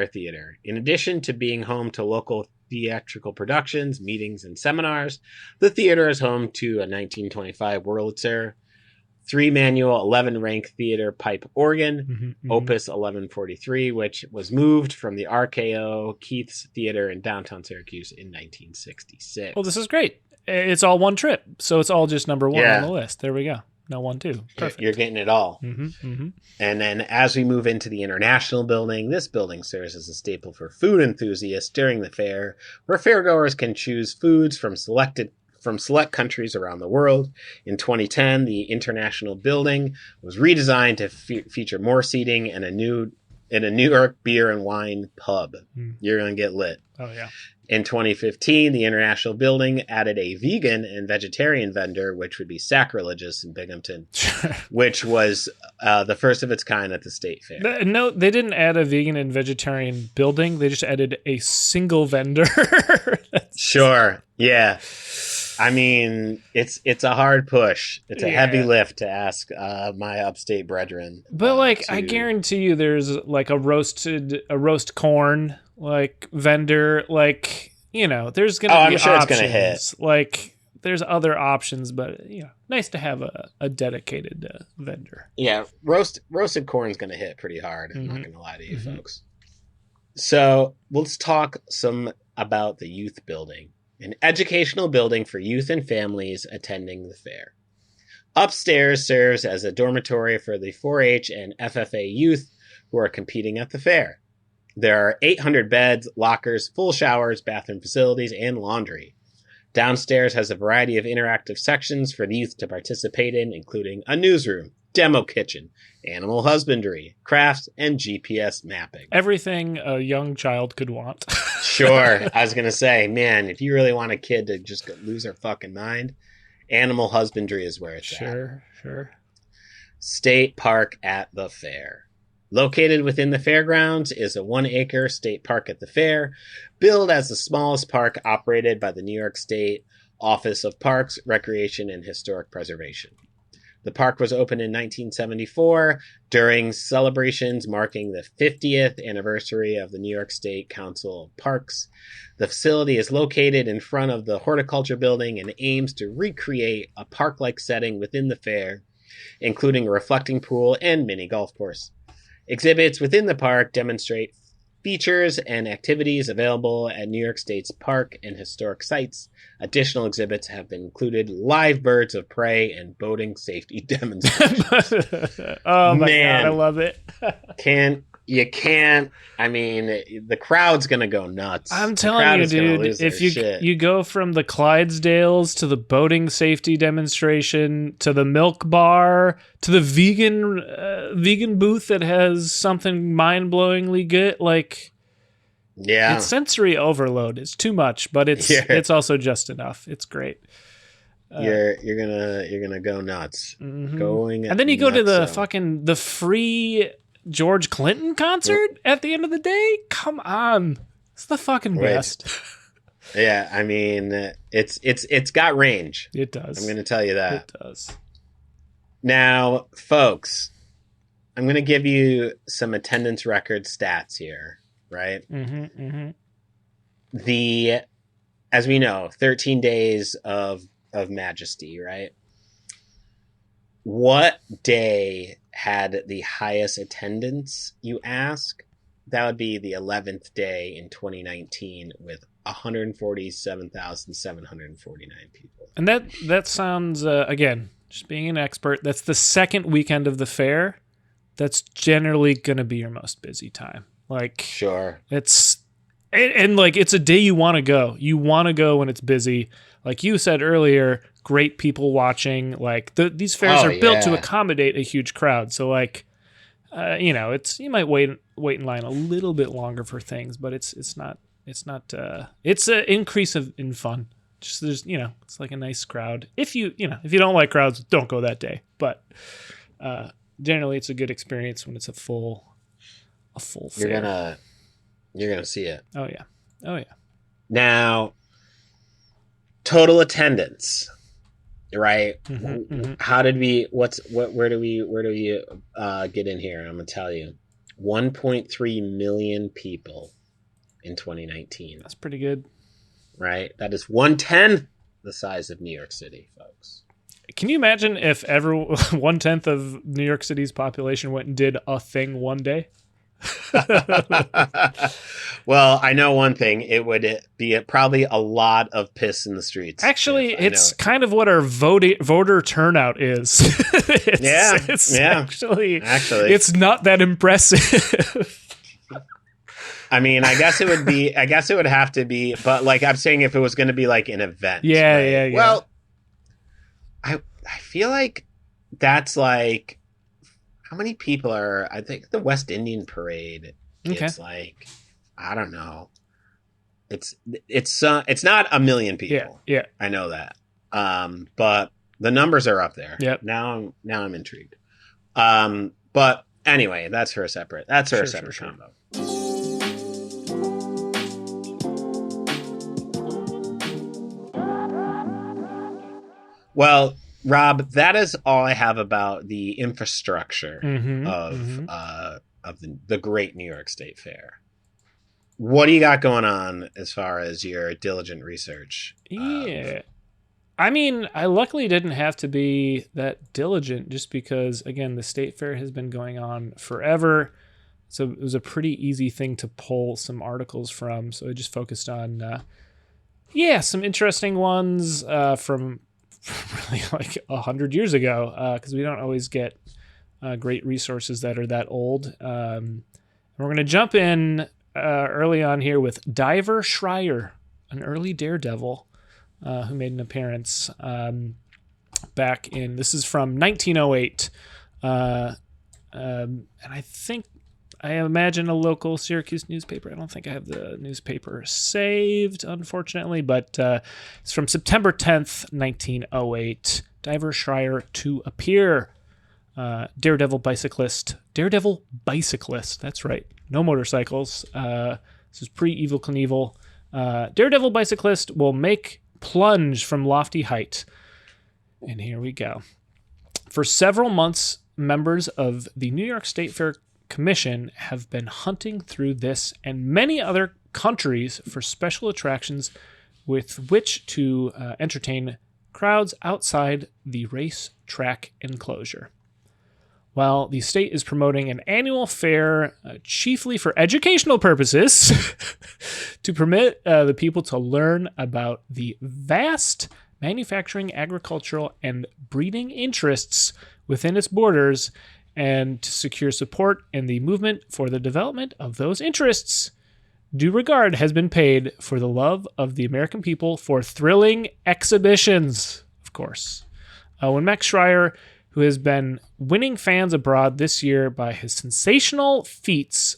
Theater. In addition to being home to local theatrical productions, meetings, and seminars, the theater is home to a 1925 Wurlitzer 3-manual 11-rank theater pipe organ, Opus 1143, which was moved from the RKO Keith's Theater in downtown Syracuse in 1966. Well, this is great. It's all one trip, so it's all just number 1 on the list. There we go. No 1, 2. Perfect. You're getting it all. Mm-hmm, mm-hmm. And then as we move into the International Building, this building serves as a staple for food enthusiasts during the fair, where fairgoers can choose foods from select countries around the world. In 2010, the International Building was redesigned to feature more seating and a New York beer and wine pub. You're going to get lit. Oh, yeah. In 2015, the International Building added a vegan and vegetarian vendor, which would be sacrilegious in Binghamton, which was the first of its kind at the state fair. No, they didn't add a vegan and vegetarian building. They just added a single vendor. Sure. Yeah. I mean, it's a hard push. It's a heavy lift to ask my upstate brethren. But I guarantee you, there's like a roast corn vendor. There's gonna be I'm sure options. It's gonna hit. There's other options, but nice to have a dedicated vendor. Yeah, roasted corn's gonna hit pretty hard. I'm not gonna lie to you, folks. So let's talk some about the youth building. An educational building for youth and families attending the fair. Upstairs serves as a dormitory for the 4-H and FFA youth who are competing at the fair. There are 800 beds, lockers, full showers, bathroom facilities, and laundry. Downstairs has a variety of interactive sections for the youth to participate in, including a newsroom, demo kitchen, animal husbandry, crafts, and GPS mapping. Everything a young child could want. Sure. I was going to say, man, if you really want a kid to just lose their fucking mind, animal husbandry is where it's at. Sure. State Park at the Fair. Located within the fairgrounds is a 1-acre state park at the fair, billed as the smallest park operated by the New York State Office of Parks, Recreation, and Historic Preservation. The park was opened in 1974 during celebrations marking the 50th anniversary of the New York State Council of Parks. The facility is located in front of the Horticulture Building and aims to recreate a park-like setting within the fair, including a reflecting pool and mini golf course. Exhibits within the park demonstrate features and activities available at New York State's park and historic sites. Additional exhibits have been included live birds of prey and boating safety demonstrations. Oh my God, I love it. I mean, the crowd's going to go nuts. I'm telling you, dude, if you go from the Clydesdales to the boating safety demonstration to the milk bar to the vegan booth that has something mind-blowingly good, like, yeah, it's sensory overload. It's too much, but it's also just enough. It's great. You're gonna go nuts. Mm-hmm. And then you go to the free George Clinton concert at the end of the day. Come on, it's the fucking best. Yeah, I mean, it's got range. It does. I'm gonna tell you that. It does. Now, folks, I'm gonna give you some attendance record stats here, right? As we know, 13 days of majesty, right? What day had the highest attendance, you ask? That would be the 11th day in 2019 with 147,749 people. And that sounds, again, just being an expert, that's the second weekend of the fair. That's generally going to be your most busy time. Like, sure. It's a day you want to go. You want to go when it's busy. Like you said earlier, great people watching. Like these fairs are built to accommodate a huge crowd. So like, you might wait in line a little bit longer for things, but it's not. It's an increase in fun. Just there's it's like a nice crowd. If you don't like crowds, don't go that day. But generally, it's a good experience when it's a full fair. You're gonna see it. Oh yeah. Now, total attendance, right? How did we? Where do we get in here? I'm gonna tell you, 1.3 million people in 2019. That's pretty good, right? That is 1/10 the size of New York City, folks. Can you imagine if 1/10 of New York City's population went and did a thing one day? Well, I know one thing. It would be probably a lot of piss in the streets. Actually, it's kind of what our voter turnout is. Actually, it's not that impressive. I mean, I guess it would have to be, but like I'm saying, if it was going to be like an event. Yeah. Well, I feel like that's like, how many people are? I think the West Indian Parade. It's like, I don't know. It's not a million people. Yeah. I know that. But the numbers are up there. Yep. Now I'm intrigued. But anyway, that's for a separate. That's for a separate combo. Well, Rob, that is all I have about the infrastructure of the Great New York State Fair. What do you got going on as far as your diligent research? Yeah. I mean, I luckily didn't have to be that diligent just because, again, the State Fair has been going on forever. So it was a pretty easy thing to pull some articles from. So I just focused on, some interesting ones from really like 100 years ago, because we don't always get great resources that are that old. We're going to jump in early on here with Diver Schreier, an early daredevil who made an appearance back in, this is from 1908. And I imagine a local Syracuse newspaper. I don't think I have the newspaper saved, unfortunately, but it's from September 10th, 1908. Diver Schreier to appear. Daredevil bicyclist, that's right. No motorcycles. This is pre-Evel Knievel. Daredevil bicyclist will make plunge from lofty height. And here we go. For several months, members of the New York State Fair Commission have been hunting through this and many other countries for special attractions with which to entertain crowds outside the race track enclosure. While the state is promoting an annual fair chiefly for educational purposes to permit the people to learn about the vast manufacturing, agricultural, and breeding interests within its borders, and to secure support in the movement for the development of those interests, due regard has been paid for the love of the American people for thrilling exhibitions, of course. When Max Schreier, who has been winning fans abroad this year by his sensational feats,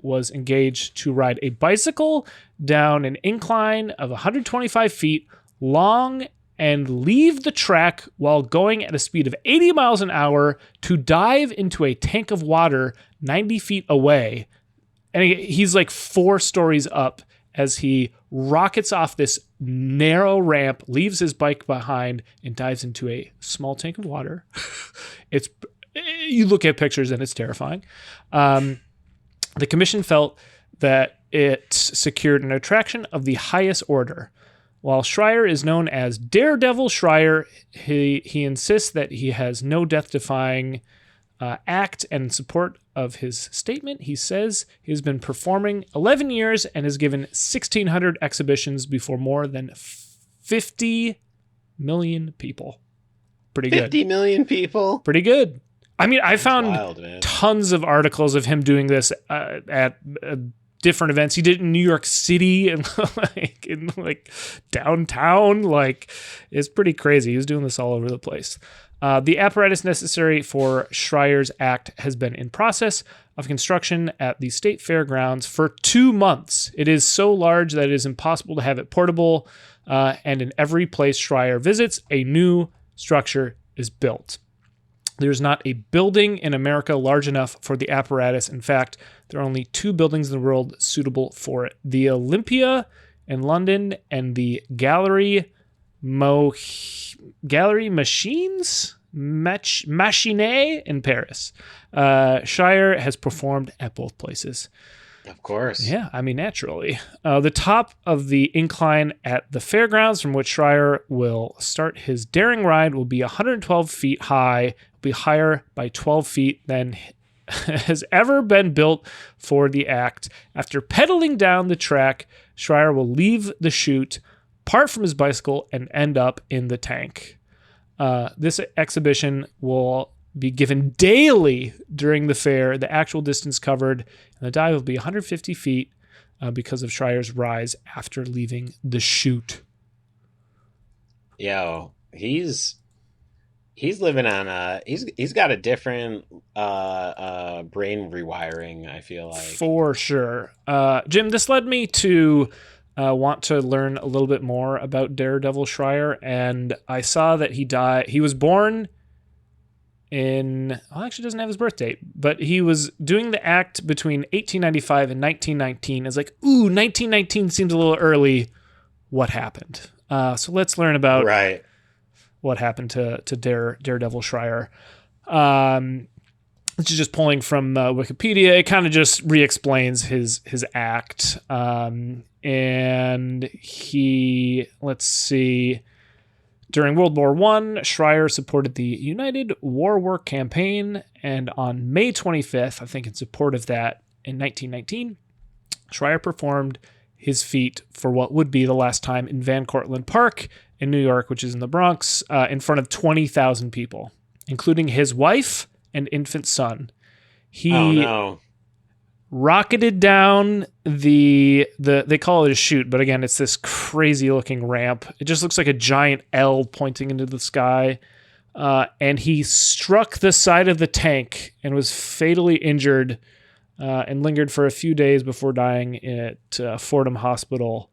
was engaged to ride a bicycle down an incline of 125 feet long and leave the track while going at a speed of 80 miles an hour to dive into a tank of water 90 feet away. And he's like 4 stories up as he rockets off this narrow ramp, leaves his bike behind, and dives into a small tank of water. You look at pictures and it's terrifying. The commission felt that it secured an attraction of the highest order. While Schreier is known as Daredevil Schreier, he insists that he has no death-defying act, and in support of his statement, he says he has been performing 11 years and has given 1,600 exhibitions before more than 50 million people. Pretty good. 50 million people? Pretty good. I mean, I found wild, tons of articles of him doing this at different events. He did it in New York City and in downtown. It's pretty crazy. He was doing this all over the place. The apparatus necessary for Schreier's act has been in process of construction at the state fairgrounds for 2 months. It is so large that it is impossible to have it portable, and in every place Schreier visits, a new structure is built. There's not a building in America large enough for the apparatus. In fact, there are only 2 buildings in the world suitable for it. The Olympia in London and the Gallery Machine in Paris. Schreier has performed at both places. Of course. Yeah, I mean, naturally. The top of the incline at the fairgrounds from which Schreier will start his daring ride will be 112 feet high, will be higher by 12 feet than has ever been built for the act. After pedaling down the track, Schreier will leave the chute, part from his bicycle, and end up in the tank. This exhibition will be given daily during the fair. The actual distance covered and the dive will be 150 feet because of Schreier's rise after leaving the chute. Yo, he's living on he's got a different brain rewiring, I feel like. For sure. Jim, this led me to want to learn a little bit more about Daredevil Schreier, and I saw that he died. He was born actually doesn't have his birth date, but he was doing the act between 1895 and 1919. It's like, 1919 seems a little early. What happened? So let's learn about what happened to Daredevil Schreier. This is just pulling from Wikipedia. It kind of just re-explains his act. And he, let's see, during World War I, Schreier supported the United War Work Campaign, and on May 25th, I think in support of that, in 1919, Schreier performed his feet for what would be the last time in Van Cortlandt Park in New York, which is in the Bronx, in front of 20,000 people, including his wife and infant son. He rocketed down the they call it a chute, but again, it's this crazy looking ramp. It just looks like a giant L pointing into the sky. And he struck the side of the tank and was fatally injured and lingered for a few days before dying at Fordham Hospital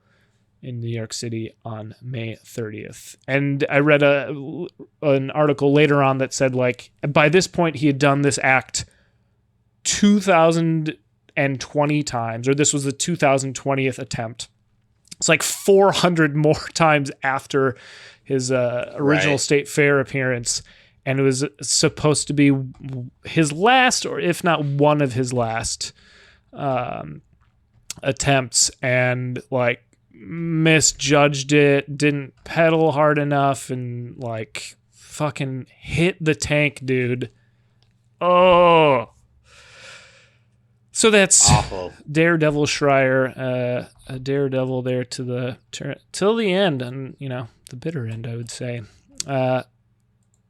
in New York City on May 30th. And I read an article later on that said, like, by this point he had done this act 2,020 times, or this was the 2020th attempt. It's like 400 more times after his original State Fair appearance, and it was supposed to be his last, or if not one of his last attempts, and like misjudged it, didn't pedal hard enough, and like fucking hit the tank, dude. Oh. So that's awful. Daredevil Schreier, a daredevil there till the end, and the bitter end, I would say.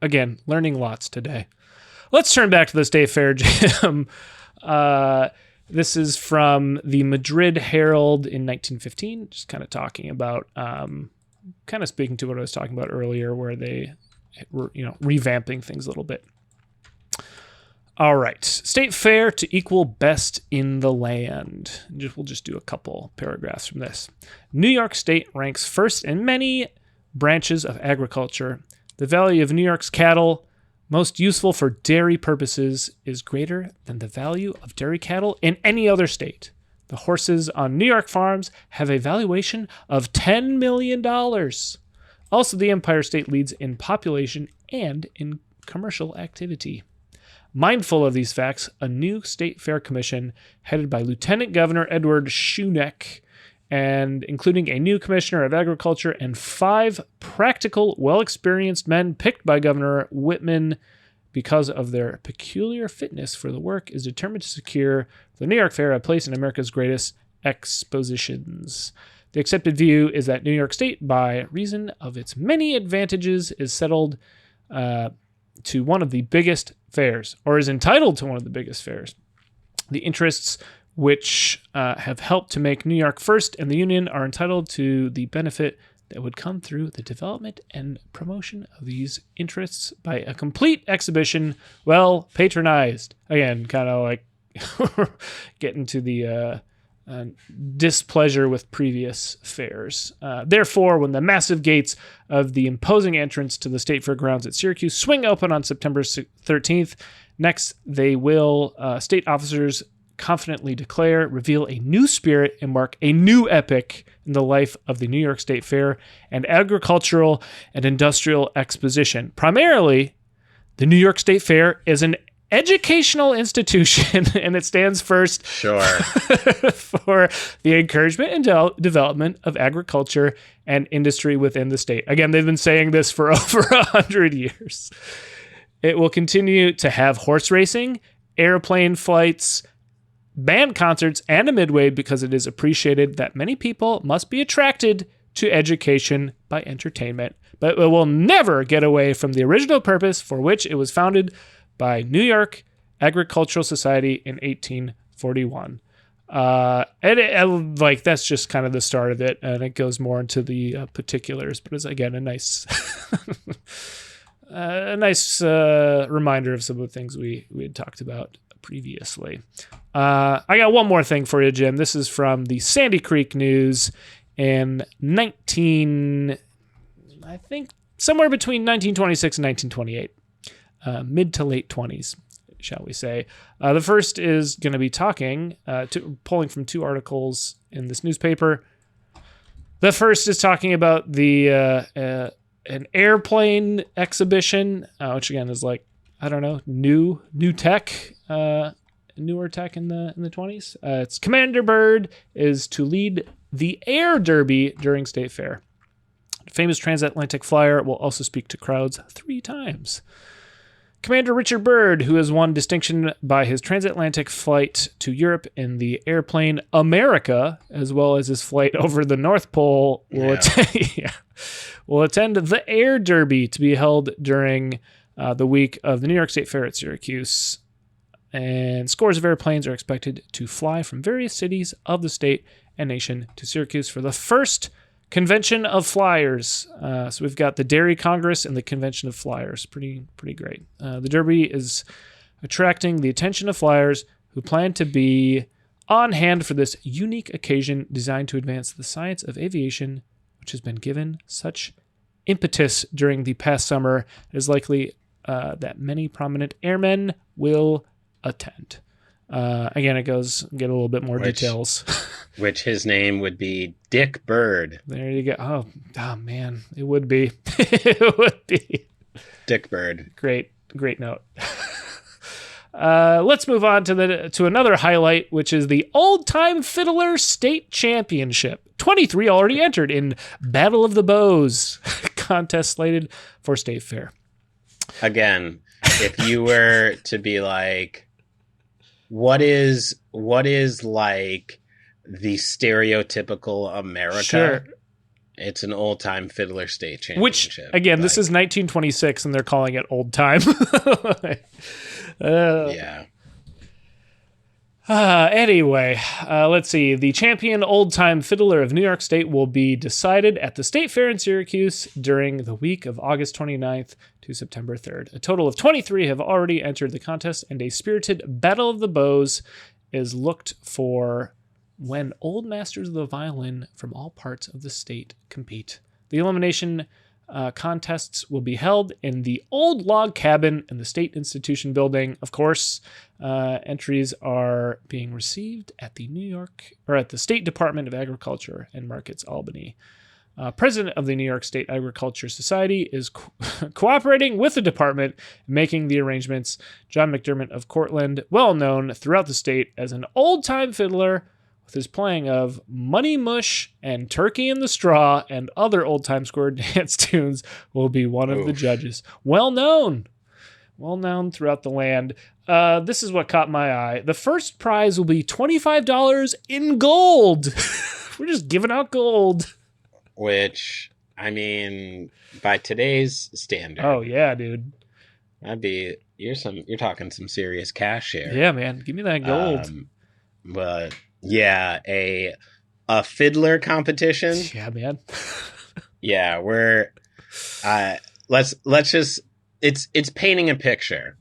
Again, learning lots today. Let's turn back to the State Fair, Jim. This is from the Madrid Herald in 1915, just kind of talking about, kind of speaking to what I was talking about earlier, where they were, revamping things a little bit. All right. State Fair to equal best in the land. We'll just do a couple paragraphs from this. New York State ranks first in many branches of agriculture. The value of New York's cattle, most useful for dairy purposes, is greater than the value of dairy cattle in any other state. The horses on New York farms have a valuation of $10 million. Also, the Empire State leads in population and in commercial activity. Mindful of these facts, a new State Fair Commission, headed by Lieutenant Governor Edward Schoeneck, and including a new Commissioner of Agriculture and 5 practical, well-experienced men picked by Governor Whitman because of their peculiar fitness for the work, is determined to secure the New York Fair a place in America's greatest expositions. The accepted view is that New York State, by reason of its many advantages, is settled to one of the biggest fairs, or is entitled to one of the biggest fairs. The interests which have helped to make New York first in the Union are entitled to the benefit that would come through the development and promotion of these interests by a complete exhibition, well patronized. Again, kind of like getting to the displeasure with previous fairs. Therefore, when the massive gates of the imposing entrance to the State Fair grounds at Syracuse swing open on September 13th, next they will, state officers confidently declare, reveal a new spirit, and mark a new epoch in the life of the New York State Fair and agricultural and industrial exposition. Primarily, the New York State Fair is an educational institution, and it stands first for the encouragement and development of agriculture and industry within the state. Again, they've been saying this for over 100 years. It will continue to have horse racing, airplane flights, band concerts, and a midway because it is appreciated that many people must be attracted to education by entertainment. But it will never get away from the original purpose for which it was founded by New York Agricultural Society in 1841. And that's just kind of the start of it, and it goes more into the particulars, but it's, again, a nice reminder of some of the things we had talked about previously. I got one more thing for you, Jim. This is from the Sandy Creek News in somewhere between 1926 and 1928. Mid to late 20s, shall we say. The first is going to be pulling from 2 articles in this newspaper. The first is talking about the an airplane exhibition, which again is like, I don't know, new tech, newer tech in the 20s. It's Commander Byrd is to lead the Air Derby during State Fair. Famous transatlantic flyer will also speak to crowds 3 times. Commander Richard Byrd, who has won distinction by his transatlantic flight to Europe in the airplane America, as well as his flight over the North Pole, will attend the Air Derby to be held during the week of the New York State Fair at Syracuse. And scores of airplanes are expected to fly from various cities of the state and nation to Syracuse for the first Convention of Flyers. So we've got the Dairy Congress and the Convention of Flyers. Pretty great. The Derby is attracting the attention of flyers who plan to be on hand for this unique occasion designed to advance the science of aviation, which has been given such impetus during the past summer. It is likely that many prominent airmen will attend. Again, it goes get a little bit more details. Which his name would be Dick Byrd. There you go. Oh man, it would be. It would be. Dick Byrd. Great note. Let's move on to another highlight, which is the Old Time Fiddler State Championship. 23 already entered in Battle of the Bows contest slated for State Fair. Again, if you were to be like, what is like the stereotypical America? Sure. It's an old time fiddler state championship. Which, again, this is 1926, and they're calling it old time. Yeah. Anyway, let's see. The champion old time fiddler of New York State will be decided at the State Fair in Syracuse during the week of August 29th to September 3rd. A total of 23 have already entered the contest, and a spirited Battle of the Bows is looked for when old masters of the violin from all parts of the state compete. The elimination contests will be held in the old log cabin in the State Institution building. Of course, entries are being received at the State Department of Agriculture and Markets, Albany. President of the New York State Agriculture Society is cooperating with the department, making the arrangements. John McDermott of Cortland, well known throughout the state as an old-time fiddler, with his playing of Money Mush and Turkey in the Straw and other old-time square dance tunes, will be one of the judges. Well known throughout the land. This is what caught my eye. The first prize will be $25 in gold. We're just giving out gold. Which, I mean, by today's standard. Oh yeah, dude. You're talking some serious cash here. Yeah, man. Give me that gold. But yeah, a fiddler competition. Yeah, man. Yeah, let's just it's painting a picture.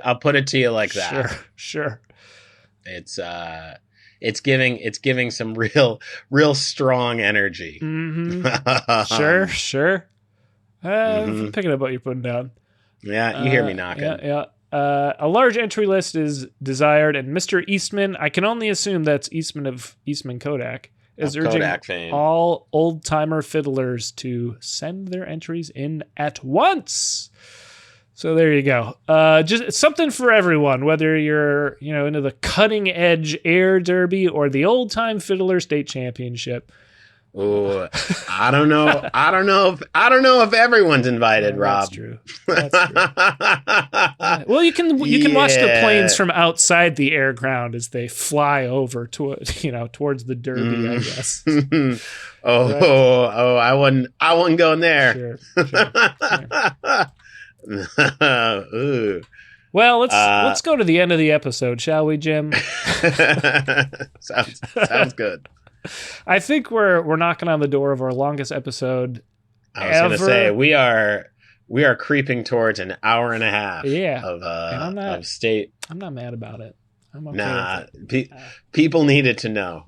I'll put it to you like that. Sure. It's giving some real strong energy. Mm-hmm. Sure. I'm picking up what you're putting down. Yeah, you hear me knocking. Yeah. A large entry list is desired, and Mr. Eastman, I can only assume that's Eastman of Eastman Kodak, is urging Kodak fame. all old-timer fiddlers to send their entries in at once. So there you go. Just something for everyone, whether you're, into the cutting-edge air derby or the old-time fiddler state championship. Oh, I don't know. I don't know if everyone's invited, Rob. That's true. Well, you can watch the planes from outside the air ground as they fly over towards the derby, I guess. I wasn't going there. Sure. Ooh. Well, let's go to the end of the episode, shall we, Jim? Sounds good. I think we're knocking on the door of our longest episode I was going to say we are creeping towards an hour and a half. Yeah, of state. I'm not mad about it. I'm okay with it. People needed to know.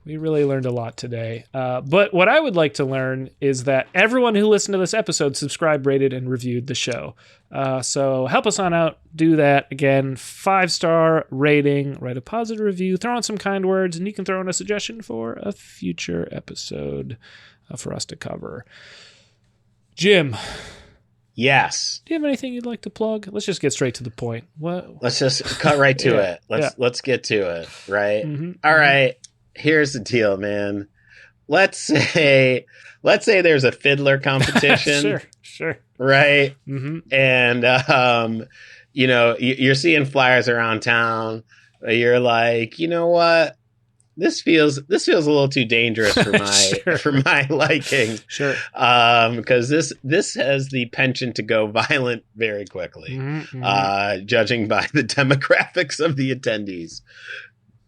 We really learned a lot today. But what I would like to learn is that everyone who listened to this episode subscribed, rated, and reviewed the show. So help us on out. Do that. Again, 5-star rating, write a positive review, throw in some kind words, and you can throw in a suggestion for a future episode for us to cover. Jim. Yes. Do you have anything you'd like to plug? Let's just get straight to the point. What? Let's just cut right to it. Let's get to it, right? Mm-hmm. All right. Here's the deal, man. Let's say there's a fiddler competition. Sure. right? Mm-hmm. And you're seeing flyers around town. You're like, you know what? This feels a little too dangerous for my for my liking. Sure. Because this has the penchant to go violent very quickly. Judging by the demographics of the attendees.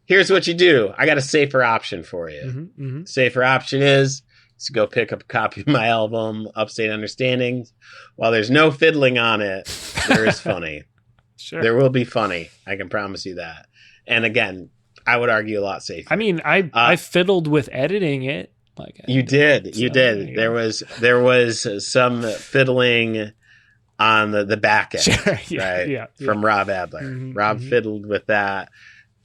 Here's what you do. I got a safer option for you. Safer option is to go pick up a copy of my album, Upstate Understandings. While there's no fiddling on it, there is funny. Sure. There will be funny. I can promise you that. And again, I would argue a lot safer. I mean, I fiddled with editing it. You did. There was some fiddling on the back end, sure. right? Yeah. From Rob Adler. Rob fiddled with that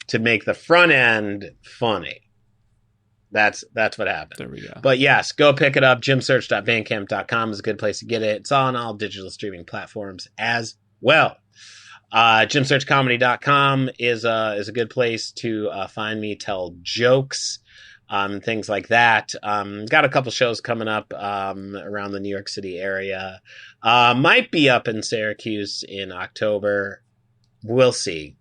to make the front end funny. That's what happened. There we go. But yes, go pick it up. Jimsearch.bandcamp.com is a good place to get it. It's on all digital streaming platforms as well. Jimsearchcomedy.com is a good place to find me, tell jokes, things like that. Got a couple shows coming up around the New York City area. Might be up in Syracuse in October. We'll see.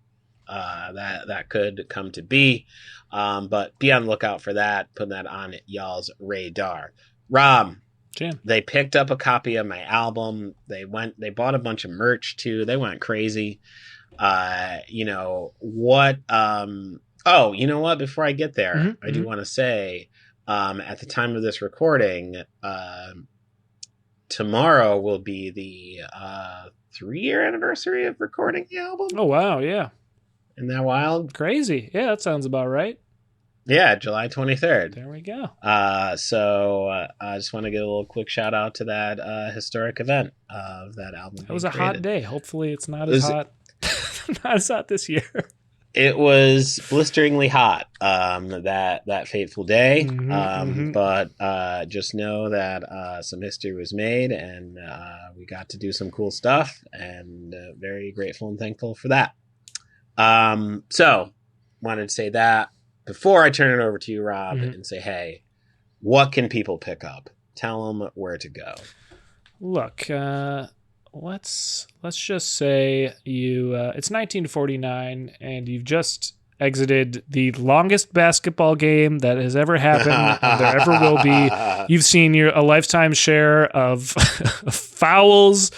That could come to be. But be on the lookout for that. Putting that on y'all's radar. Rob, Jim. They picked up a copy of my album. They bought a bunch of merch too. They went crazy. You know what? You know what? Before I get there, I do want to say, at the time of this recording, tomorrow will be the 3-year anniversary of recording the album. Oh wow, yeah. Isn't that wild? Crazy. Yeah, that sounds about right. Yeah, July 23rd. There we go. So I just want to give a little quick shout out to that historic event of that album. It was a hot day. Hopefully it's not as hot. Not as hot this year. It was blisteringly hot that fateful day. But just know that some history was made and we got to do some cool stuff, and very grateful and thankful for that. So wanted to say that before I turn it over to you, Rob, and say, hey, what can people pick up? Tell them where to go. Look, let's just say you it's 1949 and you've just exited the longest basketball game that has ever happened and there ever will be. You've seen a lifetime share of fouls,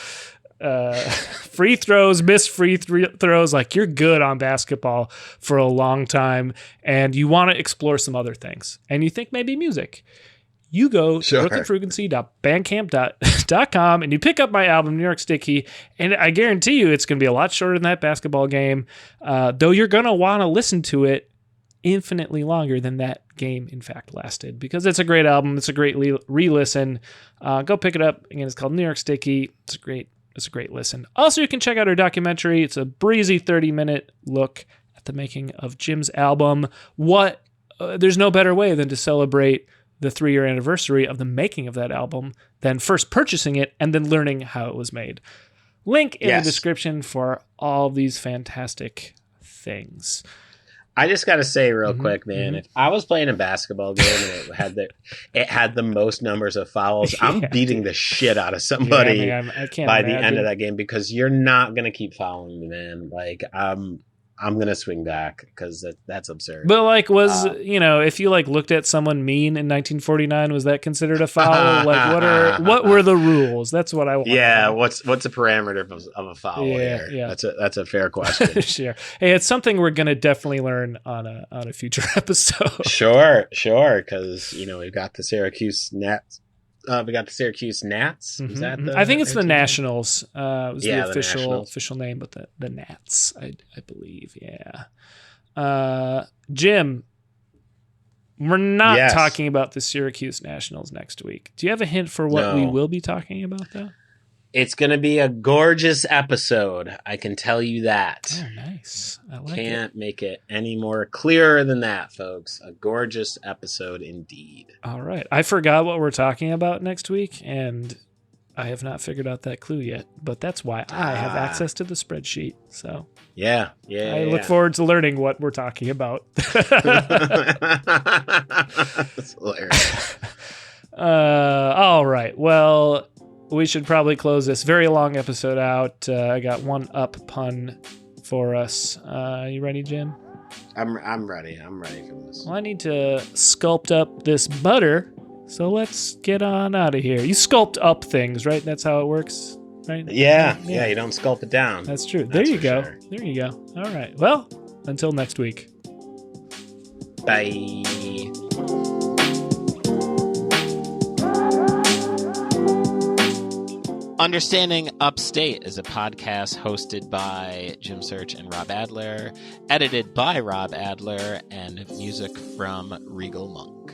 free throws, missed free throws. Like, you're good on basketball for a long time and you want to explore some other things and you think maybe music. You go to brooklynfrequency.bandcamp.com and you pick up my album, New York Sticky, and I guarantee you it's going to be a lot shorter than that basketball game, though you're going to want to listen to it infinitely longer than that game, in fact, lasted, because it's a great album. It's a great re-listen. Go pick it up. Again, it's called New York Sticky. It's a great listen. Also, you can check out our documentary. It's a breezy 30-minute look at the making of Jim's album. There's no better way than to celebrate the 3-year anniversary of the making of that album than first purchasing it and then learning how it was made. Link in the description for all these fantastic things. I just got to say real quick, man, if I was playing a basketball game and it had the most numbers of fouls, I'm beating the shit out of somebody by the end of that game, because you're not going to keep fouling me, man. Like, I'm going to swing back because that's absurd. But if you looked at someone mean in 1949, was that considered a foul? What were the rules? That's what I want. Yeah. What's the parameter of a foul? Yeah. That's a fair question. Sure. Hey, it's something we're going to definitely learn on a future episode. Sure. Cause we've got the Syracuse Nats. We got the Syracuse Gnats. Is that I think it's the Nationals. It was the Nationals. official name, but the Nats, I believe. Yeah. Jim, we're not talking about the Syracuse Nationals next week. Do you have a hint for what we will be talking about, though? It's going to be a gorgeous episode. I can tell you that. Oh, nice. I like Can't make it any more clearer than that, folks. A gorgeous episode indeed. All right. I forgot what we're talking about next week, and I have not figured out that clue yet, but that's why I have access to the spreadsheet. So I look forward to learning what we're talking about. That's hilarious. All right. Well, we should probably close this very long episode out. I got one up pun for us. You ready, Jim? I'm ready. I'm ready for this. Well, I need to sculpt up this butter, so let's get on out of here. You sculpt up things, right? That's how it works, right? Yeah. You don't sculpt it down. That's true. There you go. Sure. There you go. All right. Well, until next week. Bye. Understanding Upstate is a podcast hosted by Jim Search and Rob Adler, edited by Rob Adler, and music from Regal Monk.